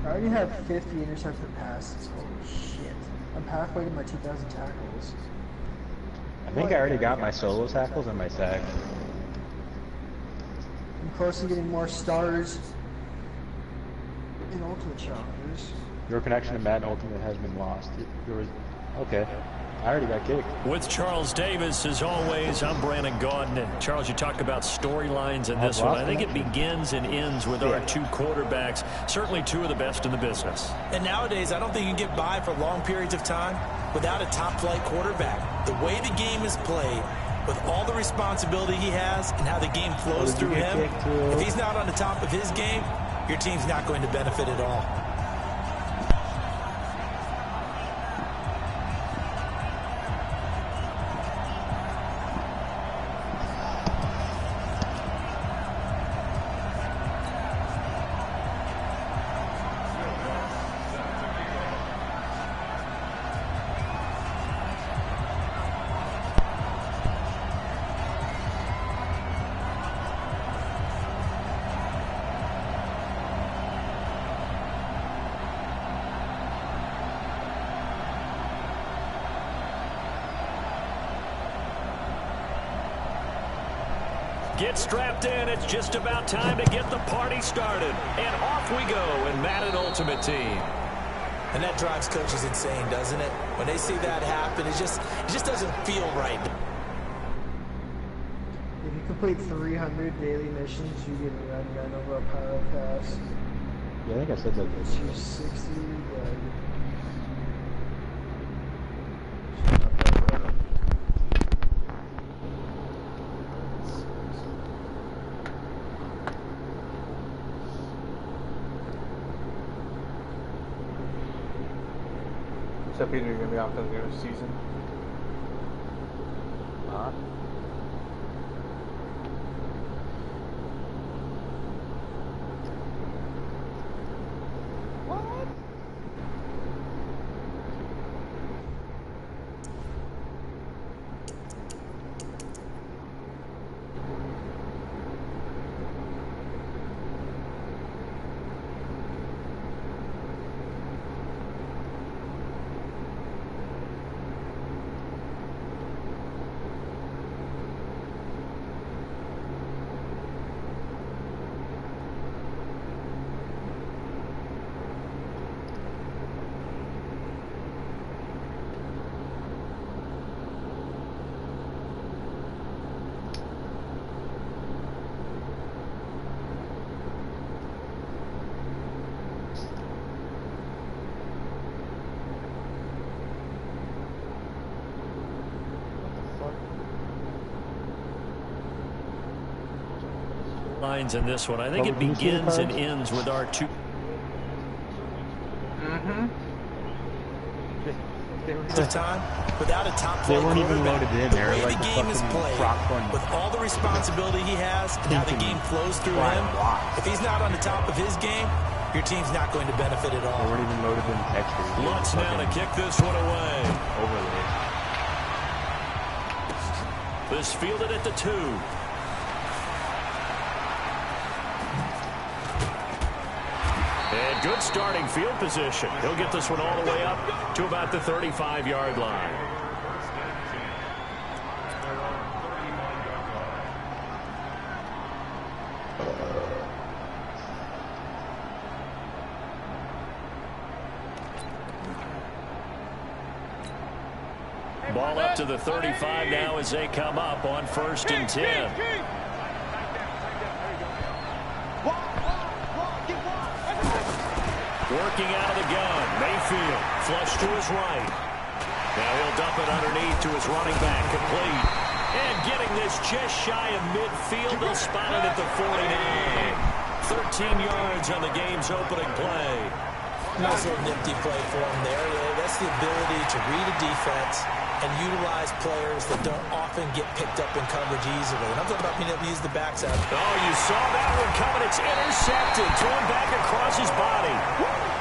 I already have 50 intercepted passes. Holy shit. I'm halfway to my 2,000 tackles. I think I already got my solo tackles and my sacks. I'm close to getting more stars in Ultimate Challengers. Your connection to Madden Ultimate has been lost. Okay. I already got kicked. With Charles Davis, as always, I'm Brandon Gaudin. And Charles, you talk about storylines in this one. I think it begins and ends with our 2 quarterbacks, certainly 2 of the best in the business. And nowadays, I don't think you can get by for long periods of time without a top-flight quarterback. The way the game is played, with all the responsibility he has and how the game flows through him, if he's not on the top of his game, your team's not going to benefit at all. Get strapped in. It's just about time to get the party started. And off we go in Madden Ultimate Team. And that drives coaches insane, doesn't it? When they see that happen, it just doesn't feel right. If you complete 300 daily missions, you get a run over a power pass. Yeah, I think I said that. 260, So Peter, you're gonna be off to the new season. Lines in this one. I think it begins and ends with our two. The time without a top flight quarterback, the way the game is played, with all the responsibility he has and how the game flows through him, if he's not on the top of his game, your team's not going to benefit at all. They weren't even loaded in textures. Lutz now to kick this one away. Overlays. This fielded at the 2. And good starting field position. He'll get this one all the way up to about the 35-yard line. Ball up to the 35 now as they come up on 1st and 10. Working out of the gun. Mayfield flush to his right. Now he'll dump it underneath to his running back. Complete. And getting this just shy of midfield. They'll spot it at the 49. 13 yards on the game's opening play. Nice little nifty play for him there. That's the ability to read a defense and utilize players that don't often get picked up in coverage easily. And I'm talking about being able to use the backside. Oh, you saw that one coming. It's intercepted. Thrown back across his body.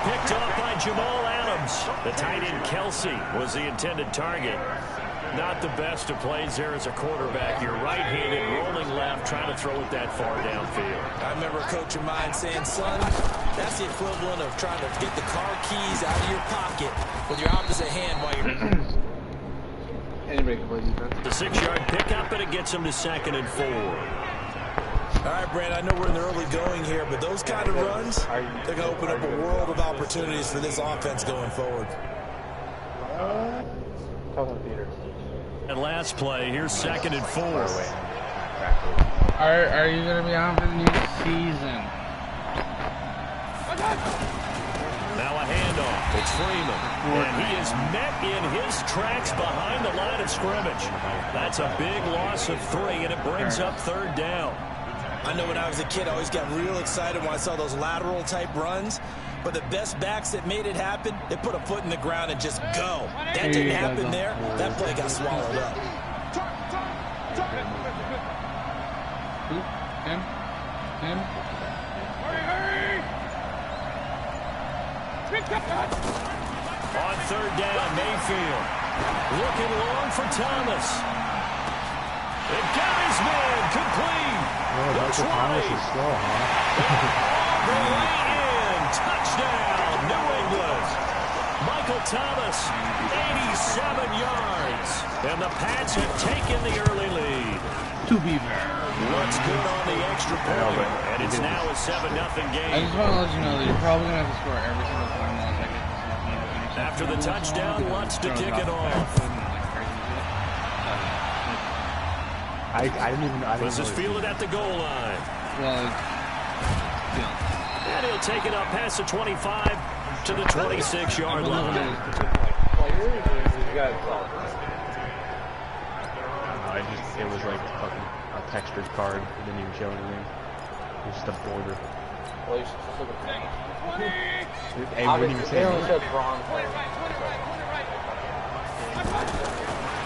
Picked up by Jamal Adams. The tight end Kelsey was the intended target. Not the best of plays there as a quarterback. You're right-handed, rolling left, trying to throw it that far downfield. I remember a coach of mine saying, son, that's the equivalent of trying to get the car keys out of your pocket with your opposite hand while you're... Anybody can play defense. The 6-yard pickup, and it gets him to 2nd and 4. All right, Brand, I know we're in the early going here, but those kind of runs, they're going to open up a world of opportunities for this offense going forward. Peter. And last play, here's 2nd and 4. Are you going to be on for the new season? Now a handoff. It's Freeman. And he is met in his tracks behind the line of scrimmage. That's a big loss of 3, and it brings up 3rd down. I know when I was a kid, I always got real excited when I saw those lateral-type runs. But the best backs that made it happen, they put a foot in the ground and just go. That didn't happen there. That play got swallowed up. Him. On 3rd down, Mayfield. Looking long for Thomas. It got his man complete. That's right. Is slow, huh? All the way in. Touchdown, New England. Michael Thomas, 87 yards. And the Pats have taken the early lead. To be fair. Looks good on the extra point, and it's now a 7-0 game. I just want to let you know that you're probably going to have to score every single time unless I get this. After the touchdown, Lutz to kick it off. I didn't even. This is fielded at the goal line. Well, yeah. And he'll take it up past the 25 to the 26-yard line. It was like fucking a textured card. It didn't even show anything. It was just a border. Well, you should just look at It wouldn't even say anything.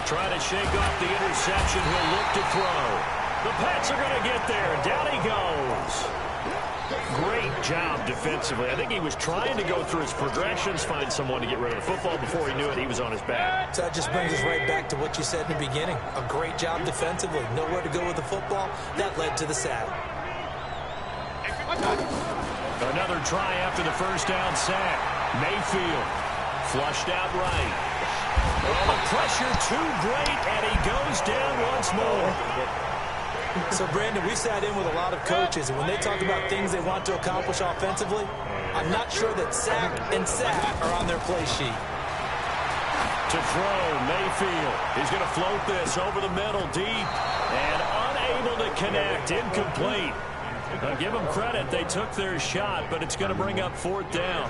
Trying to shake off the interception. He'll look to throw. The Pats are going to get there. Down he goes. Great job defensively. I think he was trying to go through his progressions, find someone to get rid of the football. Before he knew it, he was on his back. So that just brings us right back to what you said in the beginning. A great job defensively. Nowhere to go with the football. That led to the sack. Another try after the first down sack. Mayfield flushed out right. The pressure too great, and he goes down once more. So, Brandon, we sat in with a lot of coaches, and when they talk about things they want to accomplish offensively, I'm not sure that sack and sack are on their play sheet. To throw, Mayfield. He's going to float this over the middle, deep, and unable to connect, incomplete. Now, give them credit. They took their shot, but it's going to bring up 4th down.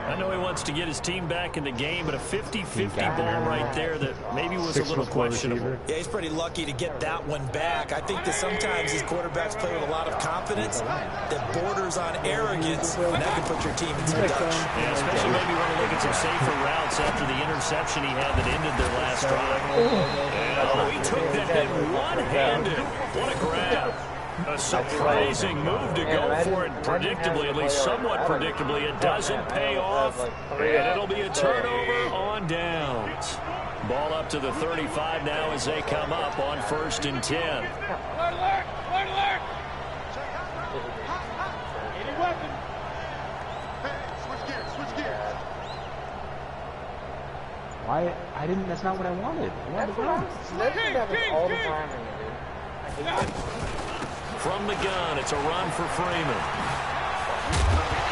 I know he wants to get his team back in the game, but a 50-50 ball right there that maybe was a little questionable. Yeah, he's pretty lucky to get that one back. I think that sometimes these quarterbacks play with a lot of confidence that borders on arrogance, and that can put your team in some touch. Yeah, especially maybe want to look at some safer routes after the interception he had that ended their last drive. And he took that hit one-handed. What a grab. A surprising move to go for it predictably, at least somewhat predictably. It doesn't pay off, and it'll be a turnover on downs. Ball up to the 35 now as they come up on 1st and 10. Why? I didn't. That's not what I wanted. I wanted to run. all the time, dude. I hate it. From the gun, it's a run for Freeman.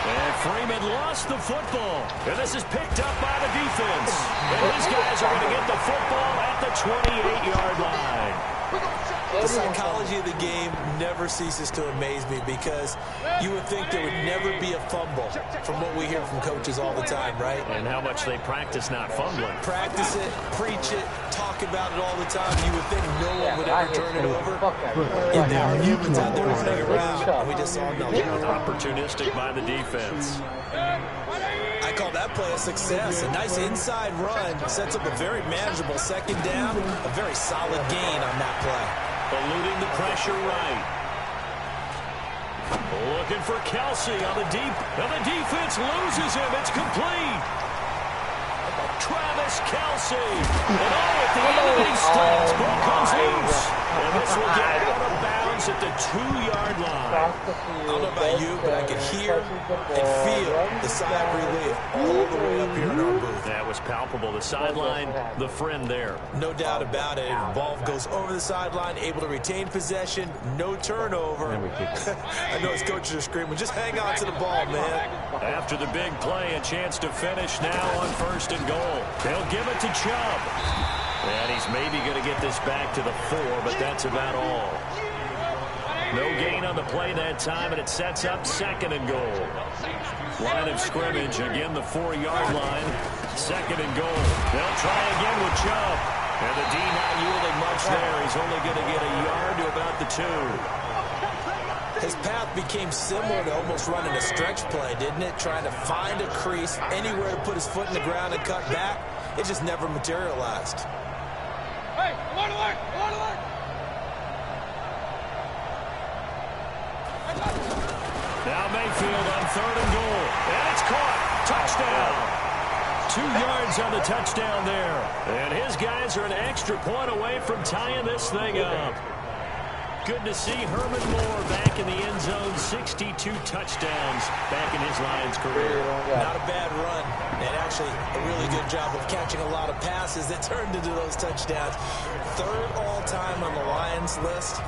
And Freeman lost the football. And this is picked up by the defense. And these guys are going to get the football at the 28-yard line. The psychology of the game never ceases to amaze me because you would think there would never be a fumble from what we hear from coaches all the time, right? And how much they practice not fumbling. Practice it, preach it, talk about it all the time. You would think no one would ever turn it over. And there are humans out there running around, and we just saw nothing. Opportunistic by the defense. I call that play a success. A nice inside run sets up a very manageable 2nd down. A very solid gain on that play. Eluding the pressure right. Looking for Kelsey on the deep. And the defense loses him. It's complete. Travis Kelsey. And at the end of it, he stops. Ball comes loose. And this will get out of bounds at the 2-yard line. I don't know about you, but I could hear and feel the sigh of relief all the way up here in our booth. That was palpable. The sideline, the friend there. No doubt about it. The ball goes over the sideline, able to retain possession, no turnover. I know his coaches are screaming, just hang on to the ball, man. After the big play, a chance to finish now on 1st and goal. They'll give it to Chubb. And he's maybe going to get this back to the 4, but that's about all. No gain on the play that time, and it sets up 2nd and goal. Line of scrimmage, again the 4-yard line. 2nd and goal. They'll try again with Chubb. And the D not yielding much there. He's only going to get a yard to about the 2. His path became similar to almost running a stretch play, didn't it? Trying to find a crease, anywhere to put his foot in the ground and cut back. It just never materialized. Hey, alert, alert, alert, alert. Now Mayfield on 3rd and goal. And it's caught. Touchdown. 2 yards on the touchdown there. And his guys are an extra point away from tying this thing up. Good to see Herman Moore back in the end zone. 62 touchdowns back in his Lions career. Not a bad run. And actually a really good job of catching a lot of passes that turned into those touchdowns. 3rd all-time on the Lions list.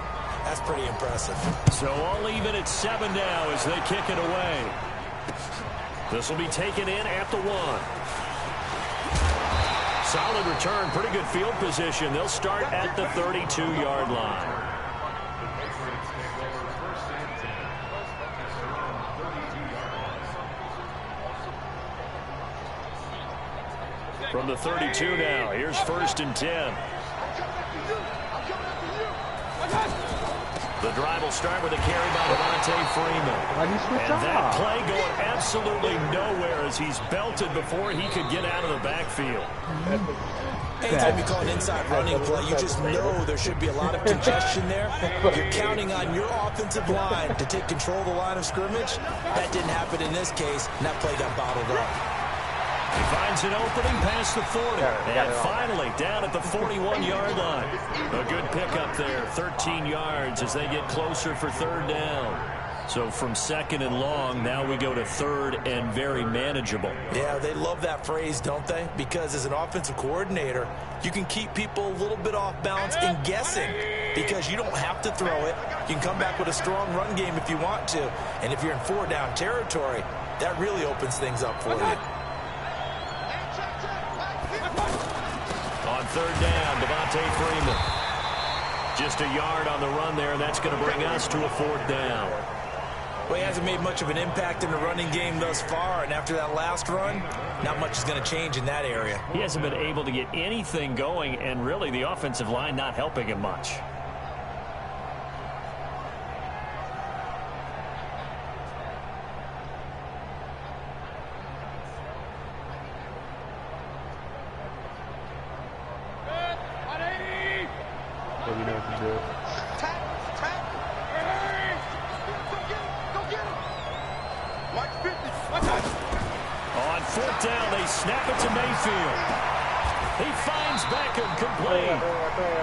That's pretty impressive. So all even at 7 now as they kick it away. This will be taken in at the 1. Solid return, pretty good field position. They'll start at the 32-yard line. From the 32 now, here's 1st and 10. The drive will start with a carry by Devontae Freeman. And that play going absolutely nowhere as he's belted before he could get out of the backfield. Anytime you call an inside running play, you just know there should be a lot of congestion there. You're counting on your offensive line to take control of the line of scrimmage. That didn't happen in this case, and that play got bottled up. He finds an opening past the 40. And finally down at the 41-yard line. A good pickup there, 13 yards as they get closer for 3rd down. So from 2nd and long, now we go to 3rd and very manageable. Yeah, they love that phrase, don't they? Because as an offensive coordinator, you can keep people a little bit off balance and guessing because you don't have to throw it. You can come back with a strong run game if you want to. And if you're in 4-down territory, that really opens things up for you. On 3rd down, Devontae Freeman. Just a yard on the run there, and that's going to bring us to a 4th down. Well, he hasn't made much of an impact in the running game thus far, and after that last run, not much is going to change in that area. He hasn't been able to get anything going, and really the offensive line not helping him much. So you know what to do. On 4th down, they snap it to Mayfield. He finds Beckham complete.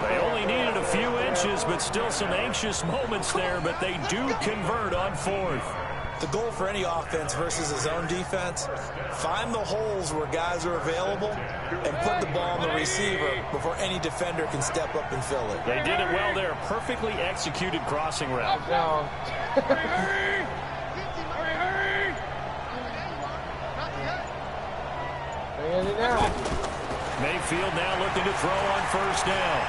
They only needed a few inches, but still some anxious moments there, but they do convert on 4th. The goal for any offense versus a zone defense, find the holes where guys are available and put the ball on the receiver before any defender can step up and fill it. They did it well there. Perfectly executed crossing route. Mayfield now looking to throw on 1st down.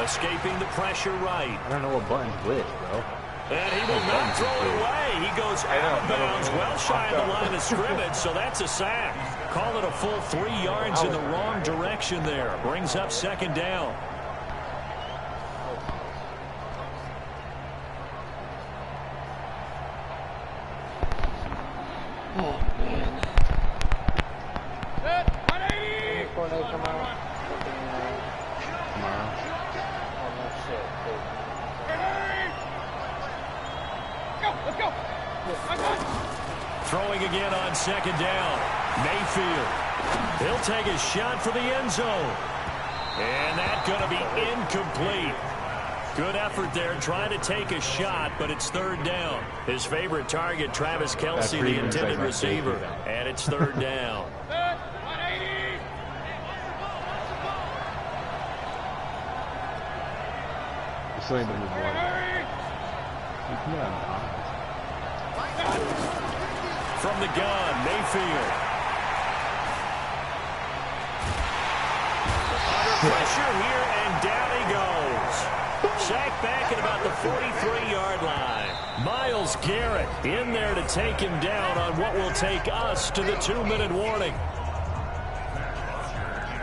Escaping the pressure right. I don't know what button's which, bro. And he will not throw it away. He goes out of bounds, well shy of the line of scrimmage, so that's a sack. Call it a full 3 yards in the wrong direction there. Brings up 2nd down. Oh, man. Before they come out. Tomorrow. Oh, no shit. Throwing again on 2nd down. Mayfield. He'll take a shot for the end zone. And that's going to be incomplete. Good effort there trying to take a shot, but it's 3rd down. His favorite target, Travis Kelce, the intended receiver. And it's 3rd down. You still need to move one. You can get on top. From the gun, Mayfield. Under pressure here, and down he goes. Sacked back at about the 43-yard line. Myles Garrett in there to take him down on what will take us to the 2-minute warning.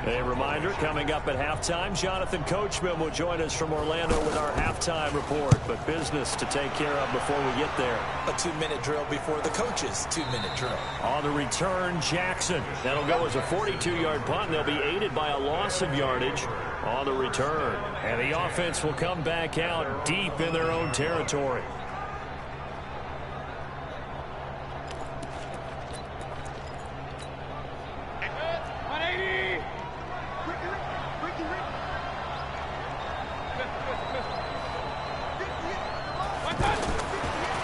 A reminder, coming up at halftime, Jonathan Coachman will join us from Orlando with our halftime report. But business to take care of before we get there. A 2-minute drill before the coach's 2-minute drill. On the return, Jackson. That'll go as a 42-yard punt. They'll be aided by a loss of yardage on the return. And the offense will come back out deep in their own territory.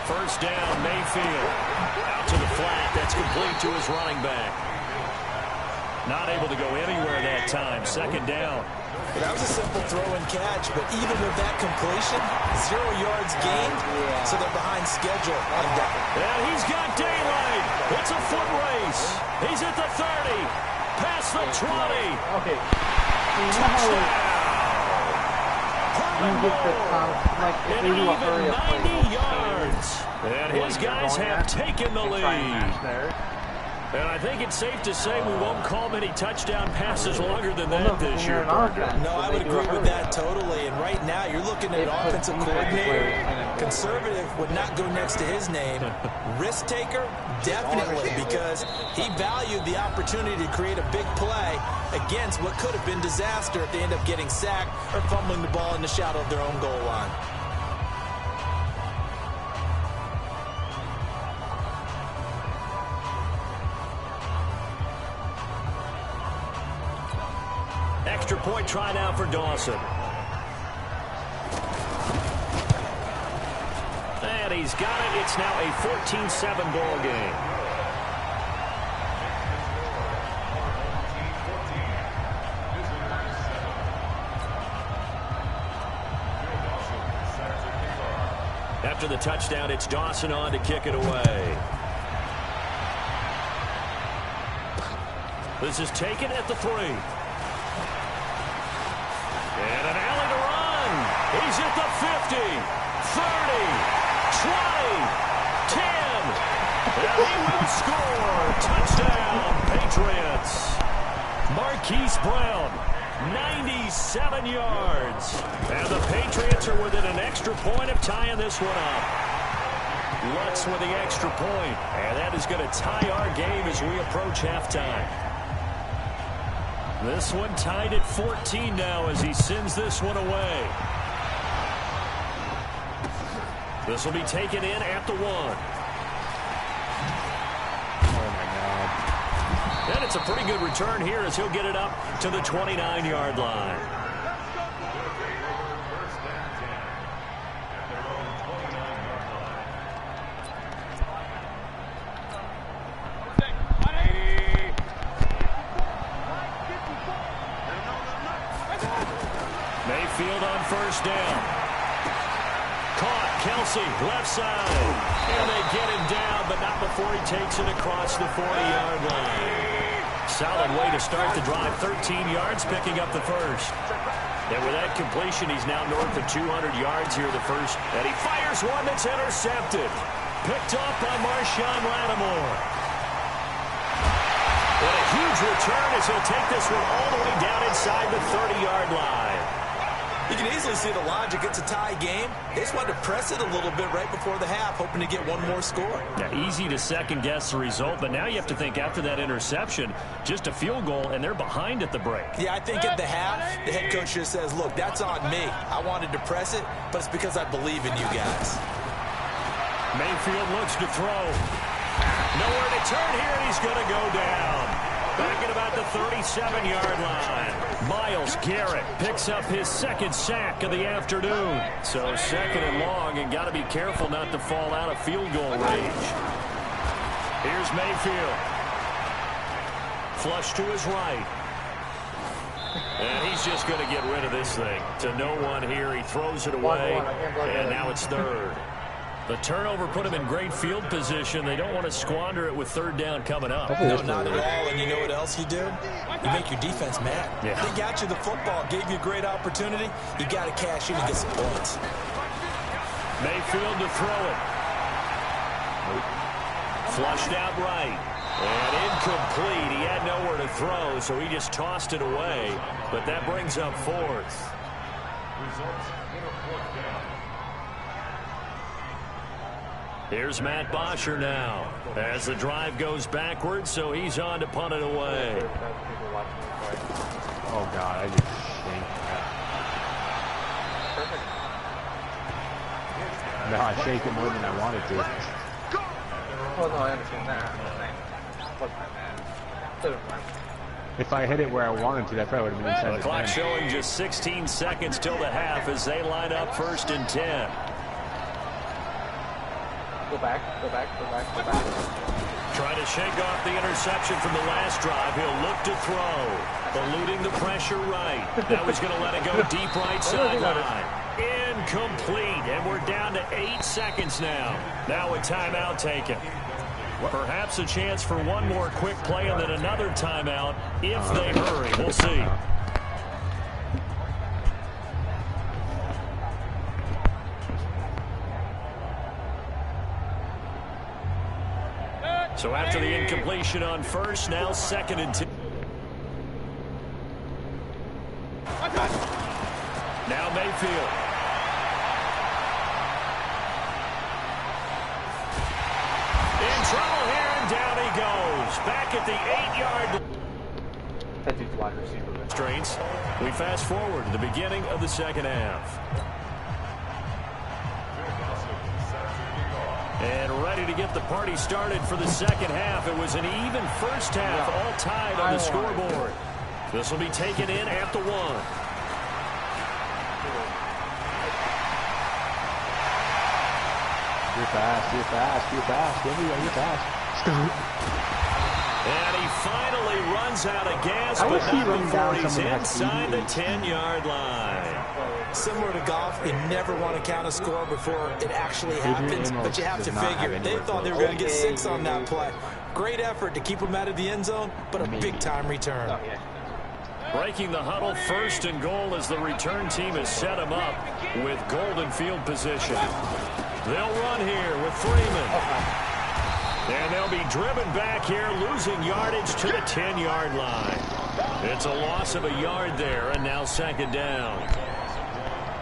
First down, Mayfield. Out to the flat. That's complete to his running back. Not able to go anywhere that time. 2nd down. That was a simple throw and catch, but even with that completion, 0 yards gained, so they're behind schedule. And he's got daylight. It's a foot race. He's at the 30, past the 20. Okay. Touchdown. You get the like if And they do a even hurry up play, 90 yards. And his guys have taken the lead. And I think it's safe to say we won't call many touchdown passes longer than that this year, partner. No, I would agree with that totally. And right now, you're looking at an offensive coordinator. Conservative would not go next to his name. Risk taker, definitely, because he valued the opportunity to create a big play against what could have been disaster if they end up getting sacked or fumbling the ball in the shadow of their own goal line. Extra point try now for Dawson. And he's got it. It's now a 14-7 ball game. After the touchdown, it's Dawson on to kick it away. This is taken at the 3. And an alley to run. He's at the 50, 30, 20, 10. And he will score. Touchdown, Patriots. Marquise Brown, 97 yards. And the Patriots are within an extra point of tying this one up. Lutz with the extra point. And that is going to tie our game as we approach halftime. This one tied at 14 now as he sends this one away. This will be taken in at the 1. Oh, my God. And it's a pretty good return here as he'll get it up to the 29-yard line. Mayfield on first down. Caught. Kelsey, left side. And they get him down, but not before he takes it across the 40-yard line. Solid way to start the drive. 13 yards, picking up the first. And with that completion, he's now north of 200 yards here the first. And he fires one that's intercepted. Picked off by Marshawn Lattimore. And a huge return as he'll take this one all the way down inside the 30-yard line. You can easily see the logic. It's a tie game. They just wanted to press it a little bit right before the half, hoping to get one more score. Yeah, easy to second-guess the result, but now you have to think after that interception, just a field goal, and they're behind at the break. Yeah, I think at the half, the head coach just says, look, that's on me. I wanted to press it, but it's because I believe in you guys. Mayfield looks to throw. Nowhere to turn here, and he's going to go down. Back at about the 37-yard line. Myles Garrett picks up his second sack of the afternoon. So second and long, and got to be careful not to fall out of field goal range. Here's Mayfield. Flush to his right. And he's just going to get rid of this thing. To no one here. He throws it away, and now it's third. The turnover put him in great field position. They don't want to squander it with third down coming up. No, not at all. And you know what else you do? You make your defense mad. Yeah. They got you the football, gave you a great opportunity. You got to cash in and get some points. Mayfield to throw it. Flushed out right. And incomplete. He had nowhere to throw, so he just tossed it away. But that brings up fourth. Here's Matt Bosher now as the drive goes backwards, so he's on to punt it away. Oh, God, I just shanked that. Perfect. No, I shanked it more than I wanted to. Well, no, I understand that. I'm saying, look, man. If I hit it where I wanted to, that probably would have been inside The clock showing just 16 seconds till the half as they line up 1st and 10. Go back, go back, go back, go back. Trying to shake off the interception from the last drive. He'll look to throw. Eluding the pressure right. Now he's going to let it go deep right sideline. Incomplete. And we're down to 8 seconds now. Now a timeout taken. Perhaps a chance for one more quick play and then another timeout if they hurry. We'll see. So after the incompletion on first, now 2nd and 2. Now Mayfield. In trouble here, and down he goes. Back at the 8-yard line. That dude's wide receiver. Strains. We fast forward to the beginning of the second half. And ready to get the party started for the second half. It was an even first half, all tied on the scoreboard. This will be taken in at the 1. You're fast, you're fast, you're fast. You're fast. And he finally runs out of gas, but not before he's inside the 10-yard line. Similar to golf, you never want to count a score before it actually happens, but you have to figure. They thought they were going to get 6 on that play. Great effort to keep them out of the end zone, but a big-time return. Breaking the huddle, 1st and goal as the return team has set him up with golden field position. They'll run here with Freeman. And they'll be driven back here, losing yardage to the 10-yard line. It's a loss of a yard there, and now 2nd down.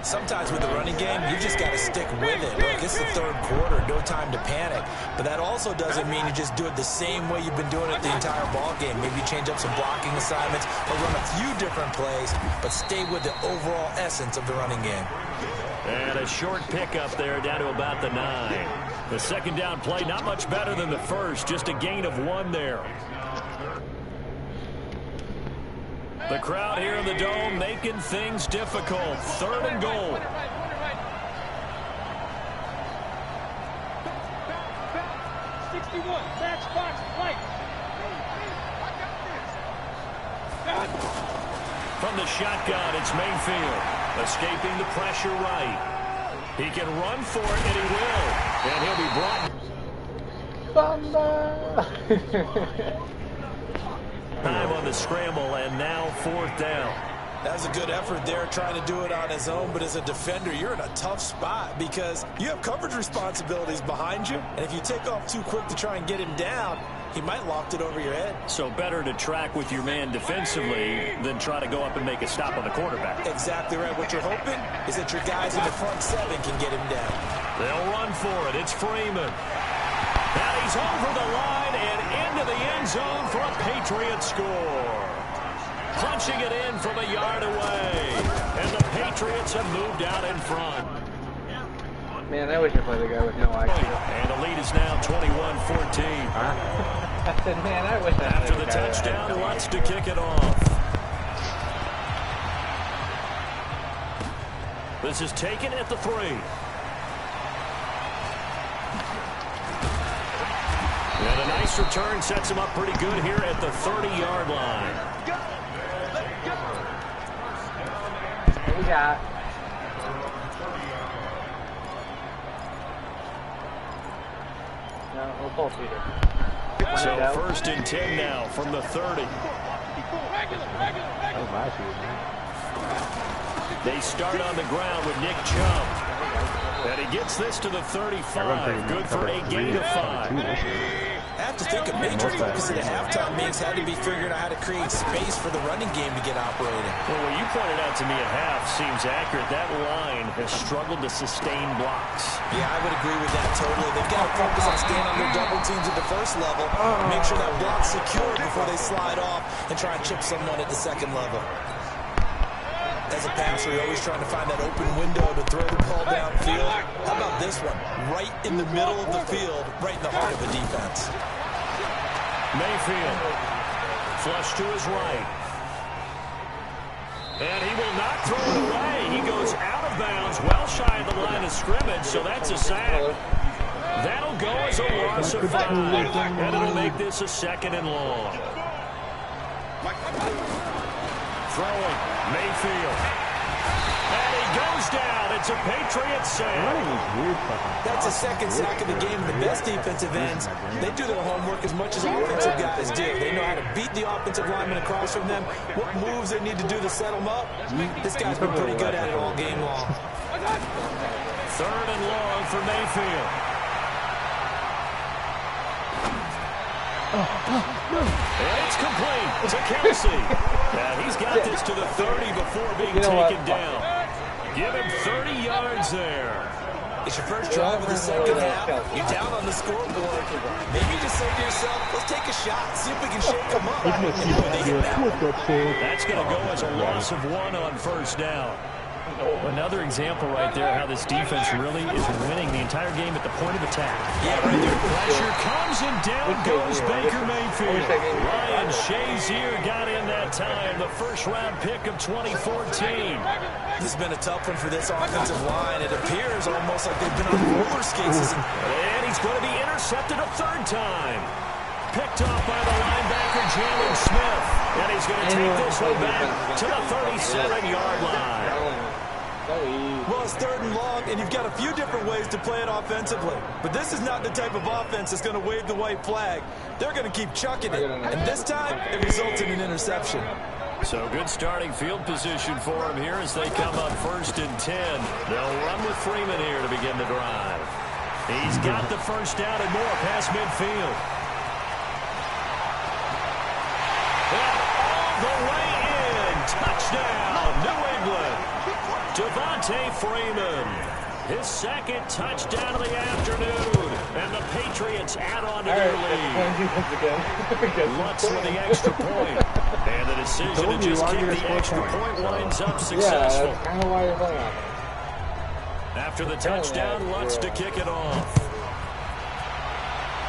Sometimes with the running game, you just got to stick with it. Look, it's the 3rd quarter, no time to panic. But that also doesn't mean you just do it the same way you've been doing it the entire ball game. Maybe change up some blocking assignments or run a few different plays, but stay with the overall essence of the running game. And a short pickup there down to about the 9. The 2nd down play, not much better than the first, just a gain of 1 there. The crowd here in the Dome making things difficult. 3rd and goal. From the shotgun, it's Mayfield. Escaping the pressure right. He can run for it, and he will. And he'll be brought. Time on the scramble, and now 4th down. That was a good effort there, trying to do it on his own, but as a defender, you're in a tough spot because you have coverage responsibilities behind you, and if you take off too quick to try and get him down, he might loft it over your head. So better to track with your man defensively than try to go up and make a stop on the quarterback. Exactly right. What you're hoping is that your guys in the front 7 can get him down. They'll run for it. It's Freeman. Now he's over the line and into the end zone for a Patriot score. Punching it in from a yard away. And the Patriots have moved out in front. Man, I wish I played the guy with no IQ. And the lead is now 21-14. I said, man, I wish I After the touchdown, Lutz to kick it off. This is taken at the 3. And a nice return sets him up pretty good here at the 30-yard line. We got. No, we'll pull Peter. So 1st and 10 now from the 30. They start on the ground with Nick Chubb. And he gets this to the 35. Good for a gain of 5. I have to think a major focus at the halftime means had to be figuring out how to create space for the running game to get operating. Well, what you pointed out to me at half seems accurate. That line has struggled to sustain blocks. Yeah, I would agree with that totally. They've got to focus on staying on their double teams at the first level, make sure that block's secure before they slide off and try and chip someone at the second level. As a passer, you're always trying to find that open window to throw the ball downfield. How about this one? Right in the middle of the field, right in the heart of the defense. Mayfield, flush to his right. And he will not throw it away. He goes out of bounds, well shy of the line of scrimmage, so that's a sack. That'll go as a loss of 5, and it'll make this a 2nd and long. Throwing, Mayfield. And he goes down. It's a Patriots sack. That's a 2nd sack of the game. The best defensive ends, they do their homework as much as offensive guys do. They know how to beat the offensive lineman across from them, what moves they need to do to set them up. This guy's been pretty good at it all game long. 3rd and long for Mayfield. And it's complete to Kelsey. And he's got this to the 30 before being taken down. Give him 30 yards there. It's your first drive of the second half. You're down on the scoreboard. Maybe you just say to yourself, let's take a shot, see if we can shake them up. That's going to go as a loss of 1 on 1st down. Another example right there how this defense really is winning the entire game at the point of attack. Yeah, right there. Pressure comes and down goes Baker Mayfield. Ryan Shazier got in that time, the 1st-round pick of 2014. This has been a tough one for this offensive line. It appears almost like they've been on roller skates. And he's going to be intercepted a 3rd time. Picked off by the linebacker, Jalen Smith. And he's going to take this one back to the 37-yard line. Well, it's 3rd and long, and you've got a few different ways to play it offensively. But this is not the type of offense that's going to wave the white flag. They're going to keep chucking it. And this time, it results in an interception. So good starting field position for him here as they come up 1st and 10. They'll run with Freeman here to begin the drive. He's got the 1st down and more past midfield. And all the way in. Touchdown, New England. Devontae Freeman, his 2nd touchdown of the afternoon, and the Patriots add on to their lead. Lutz with the extra point, and the decision to just kick the extra point winds up successful. Yeah, that's kind of why you're playing on. After the touchdown, Lutz to kick it off.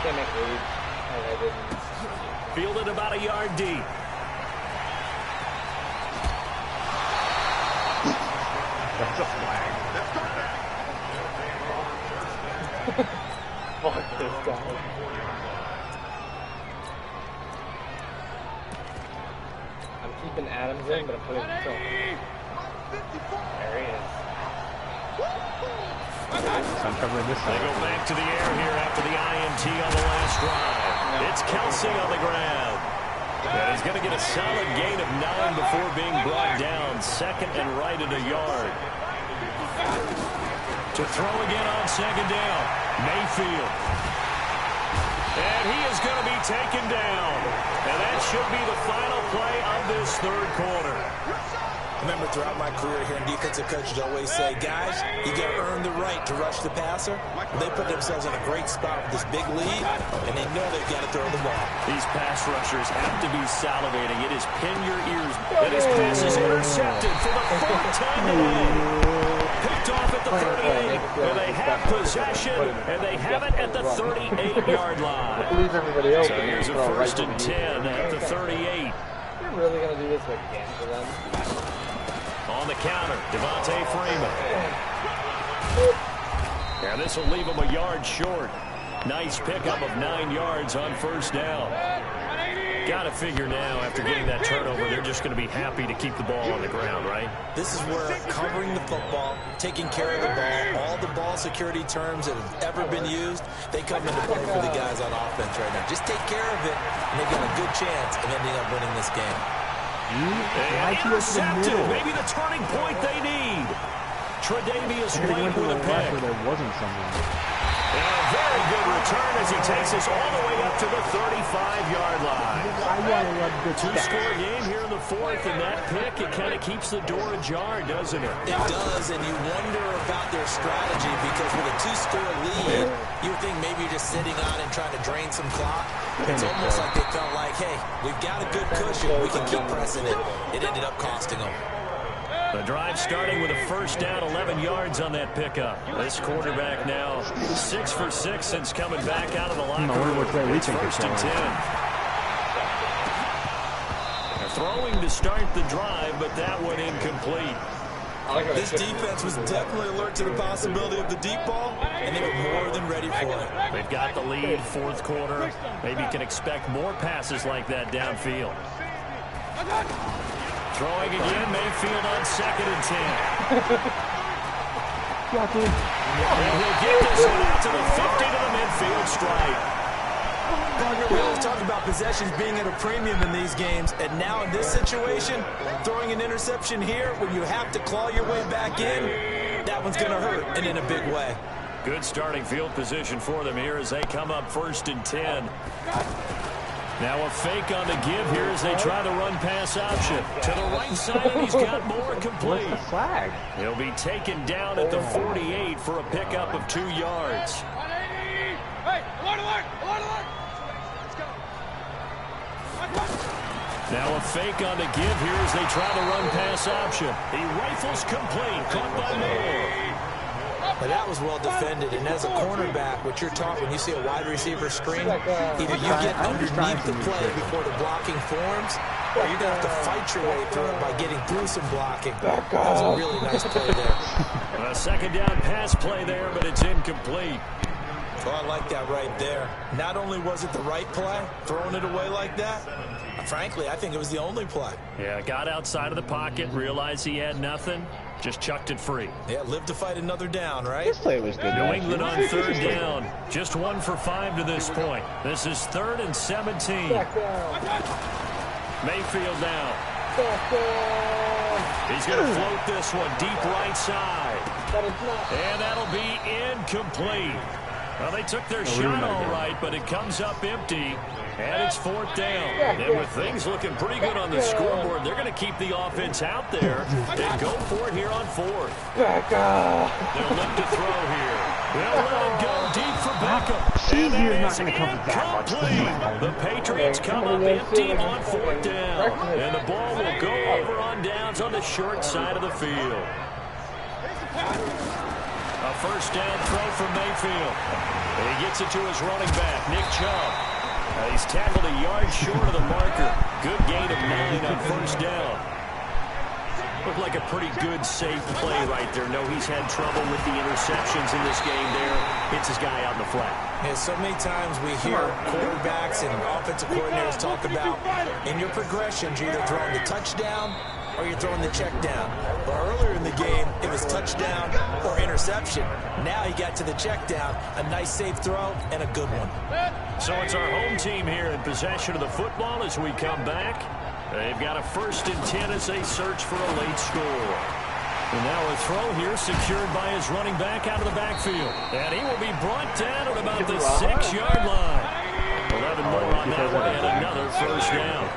Can't make reads. I didn't. Fielded about a yard deep. That's a flag. Fuck this guy. I'm keeping Adams in, but I'm putting him still. There he is. I'm covering this They side. go back to the air here after the INT on the last drive. It's Kelsey on the ground. And he's going to get a solid gain of 9 before being brought down. 2nd and right at a yard. To throw again on 2nd down. Mayfield. And he is going to be taken down. And that should be the final play of this 3rd quarter. Remember, throughout my career here, defensive coaches always say, guys, you got to earn the right to rush the passer. They put themselves in a great spot with this big lead, and they know they've got to throw the ball. These pass rushers have to be salivating. It is pin your ears. And his pass is intercepted for the 4th time today. Picked off at the 38, and they have possession, and they have it at the 38-yard line. I believe everybody else. So here's a 1st and 10 at the 38. You're really going to do this again for them? On the counter, Devontae Freeman. And this will leave him a yard short. Nice pickup of 9 yards on 1st down. Got to figure now, after getting that turnover, they're just going to be happy to keep the ball on the ground, right? This is where covering the football, taking care of the ball, all the ball security terms that have ever been used, they come into play for the guys on offense right now. Just take care of it, and they've got a good chance of ending up winning this game. And intercepted. Maybe the turning point they need. Tre'Davious White with a pick. There wasn't someone. And a very good return as he takes us all the way up to the 35-yard line. Two-score game here in the 4th, and that pick, it kind of keeps the door ajar, doesn't it? It does, and you wonder about their strategy because with a 2-score lead, you would think maybe you're just sitting on and trying to drain some clock. It's almost like they felt like, hey, we've got a good cushion. We can keep pressing it. It ended up costing them. The drive starting with a 1st down, 11 yards on that pickup. This quarterback now 6 for 6 since coming back out of the locker room. It's 1st and 10. Throwing to start the drive, but that one incomplete. This defense was definitely alert to the possibility of the deep ball, and they were more than ready for it. They've got the lead, fourth quarter. Maybe you can expect more passes like that downfield. Throwing again, Mayfield on 2nd and 10. And he'll get this one out to the 50 to the midfield stripe. We always talk about possessions being at a premium in these games, and now in this situation, throwing an interception here when you have to claw your way back in, that one's going to hurt, and in a big way. Good starting field position for them here as they come up 1st and 10. Now a fake on the give here as they try the run pass option. To the right side, and he's got more complete. What's the flag? He'll be taken down at the 48 for a pickup of 2 yards. Hey, alert! Now a fake on the give here as they try the run pass option. He rifles complete, caught by Moore. But that was well defended, and as a cornerback, what you're taught when you see a wide receiver screen, either you get underneath the play before the blocking forms, or you're going to have to fight your way through it by getting through some blocking. That was a really nice play there. A 2nd down pass play there, but it's incomplete. Oh, I like that right there. Not only was it the right play, throwing it away like that, frankly, I think it was the only play. Yeah, got outside of the pocket, realized he had nothing, just chucked it free. Yeah, live to fight another down, right? This play was good. New England on 3rd down. Just 1 for 5 to this point. This is 3rd and 17. Mayfield now. He's going to float this one deep right side. And that'll be incomplete. Well, they took their shot all right, but it comes up empty. And it's 4th down. And with things looking pretty good on the scoreboard, they're going to keep the offense out there and go for it here on 4th. They'll look to throw here. They'll let it go deep for Beckham. And that is incomplete. The Patriots come up empty on 4th down. And the ball will go over on downs on the short side of the field. A 1st down throw from Mayfield. And he gets it to his running back, Nick Chubb. He's tackled a yard short of the marker. Good gain of 9 on 1st down. Looked like a pretty good, safe play right there. No, he's had trouble with the interceptions in this game there. Hits his guy out in the flat. Yeah, so many times we hear quarterbacks and offensive coordinators talk about in your progressions, you're either throwing the touchdown or you're throwing the check down. But earlier in the game, it was touchdown or interception. Now he got to the check down, a nice safe throw, and a good one. So it's our home team here in possession of the football as we come back. They've got a 1st and 10 as they search for a late score. And now a throw here secured by his running back out of the backfield. And he will be brought down at about the 6-yard line. 11 more on that one and another 1st down.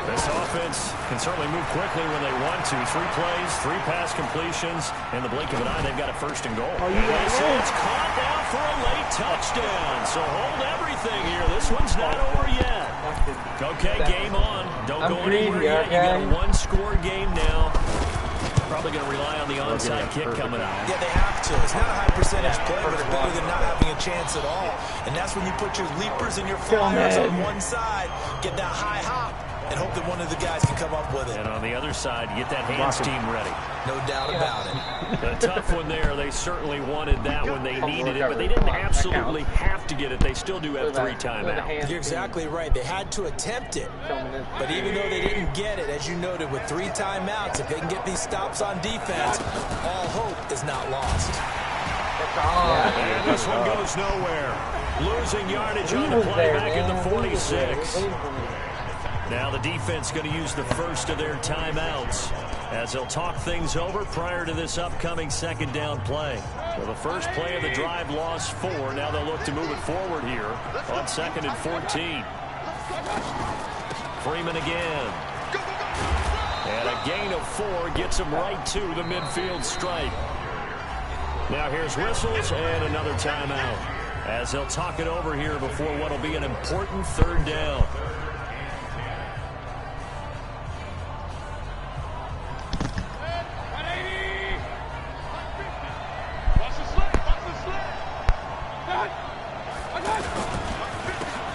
This offense can certainly move quickly when they want to. 3 plays, 3 pass completions. In the blink of an eye, they've got a 1st and goal. It's caught now for a late touchdown. So hold everything here. This one's not over yet. Okay, game on. Don't go anywhere yet. You got a 1-score game now. Probably going to rely on the onside kick coming out. Yeah, they have to. It's not a high percentage play, but it's better than not having a chance at all. And that's when you put your leapers and your flyers on one side, get that high hop, and hope that one of the guys can come up with it. And on the other side, get that hands team ready. No doubt about it. A tough one there. They certainly wanted that one. They needed it, but they didn't absolutely have to get it. They still do have 3 timeouts. You're exactly right. They had to attempt it. But even though they didn't get it, as you noted, with 3 timeouts, if they can get these stops on defense, all hope is not lost. And this one goes nowhere. Losing yardage on the play back at the 46. Now the defense going to use the first of their timeouts as they'll talk things over prior to this upcoming 2nd down play. Well, the first play of the drive lost 4. Now they'll look to move it forward here on 2nd and 14. Freeman again. And a gain of 4 gets him right to the midfield stripe. Now here's whistles and another timeout as they'll talk it over here before what will be an important 3rd down.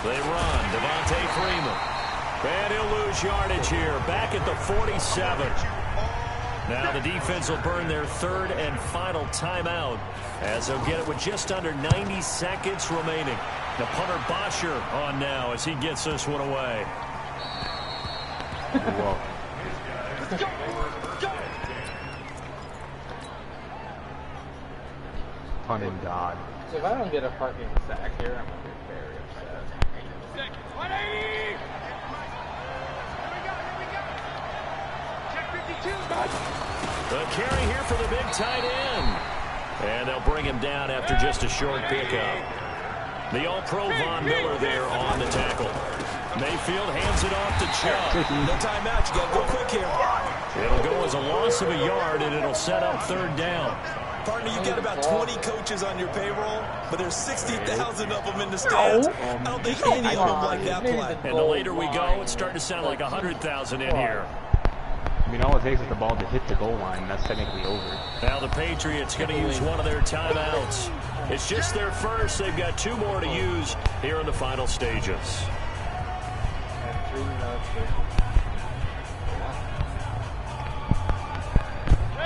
They run. Devontae Freeman. And he'll lose yardage here. Back at the 47. Now the defense will burn their third and final timeout as they'll get it with just under 90 seconds remaining. The punter Bosher on now as he gets this one away. Whoa. Pun and God. So if I don't get a fucking sack here, I'm gonna be very upset. 180! The carry here for the big tight end. And they'll bring him down after just a short pickup. The All-Pro Von Miller there on the tackle. Mayfield hands it off to Chubb. No timeout. You got to go quick here. It'll go as a loss of a yard, and it'll set up third down. Partner, you got about 20 coaches on your payroll, but there's 60,000 of them in the stands. I don't think any of them like that play. And the later we go, it's starting to sound like 100,000 in here. I mean, all it takes is the ball to hit the goal line, and that's technically over. Now the Patriots going to use one of their timeouts. It's just their first. They've got 2 more to use here in the final stages.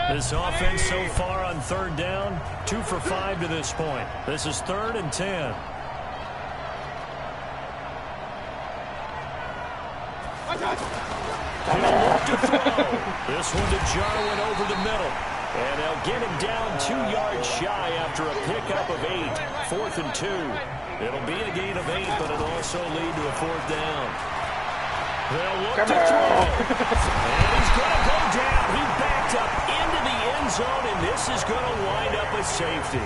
This offense so far on third down, 2 for 5 to this point. This is 3rd and 10. He'll look to throw. This one to Jarwin over the middle. And they'll get him down 2 yards shy after a pickup of 8. 4th and 2. It'll be a gain of 8, but it'll also lead to a 4th down. They'll look to throw. And he's going to go down. He backed up into the end zone, and this is going to wind up a safety.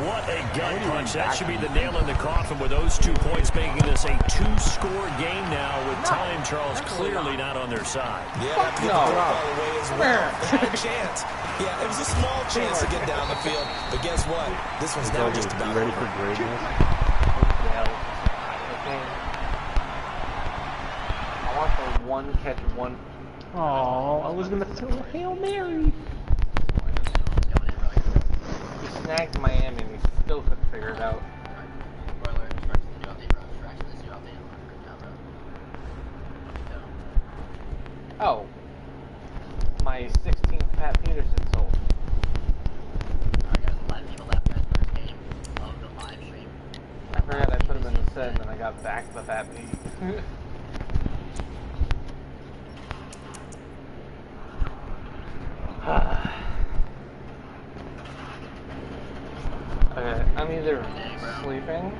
What a gut punch. That should be the nail in the coffin with those 2 points, making this a 2-score game now with time, Charles, clearly not on their side. Yeah, that took the ball away as well. They had a chance. Yeah, it was a small chance to get down the field, but guess what? This one's now just about ready over. for greatness. I want the one catch, one. Oh, I was gonna throw a Hail Mary. He snagged Miami and he still couldn't figure it out. Oh. My 16th Pat Peterson sold. I forgot I put him in the set and then I got back the Pat P. Okay, I'm either sleeping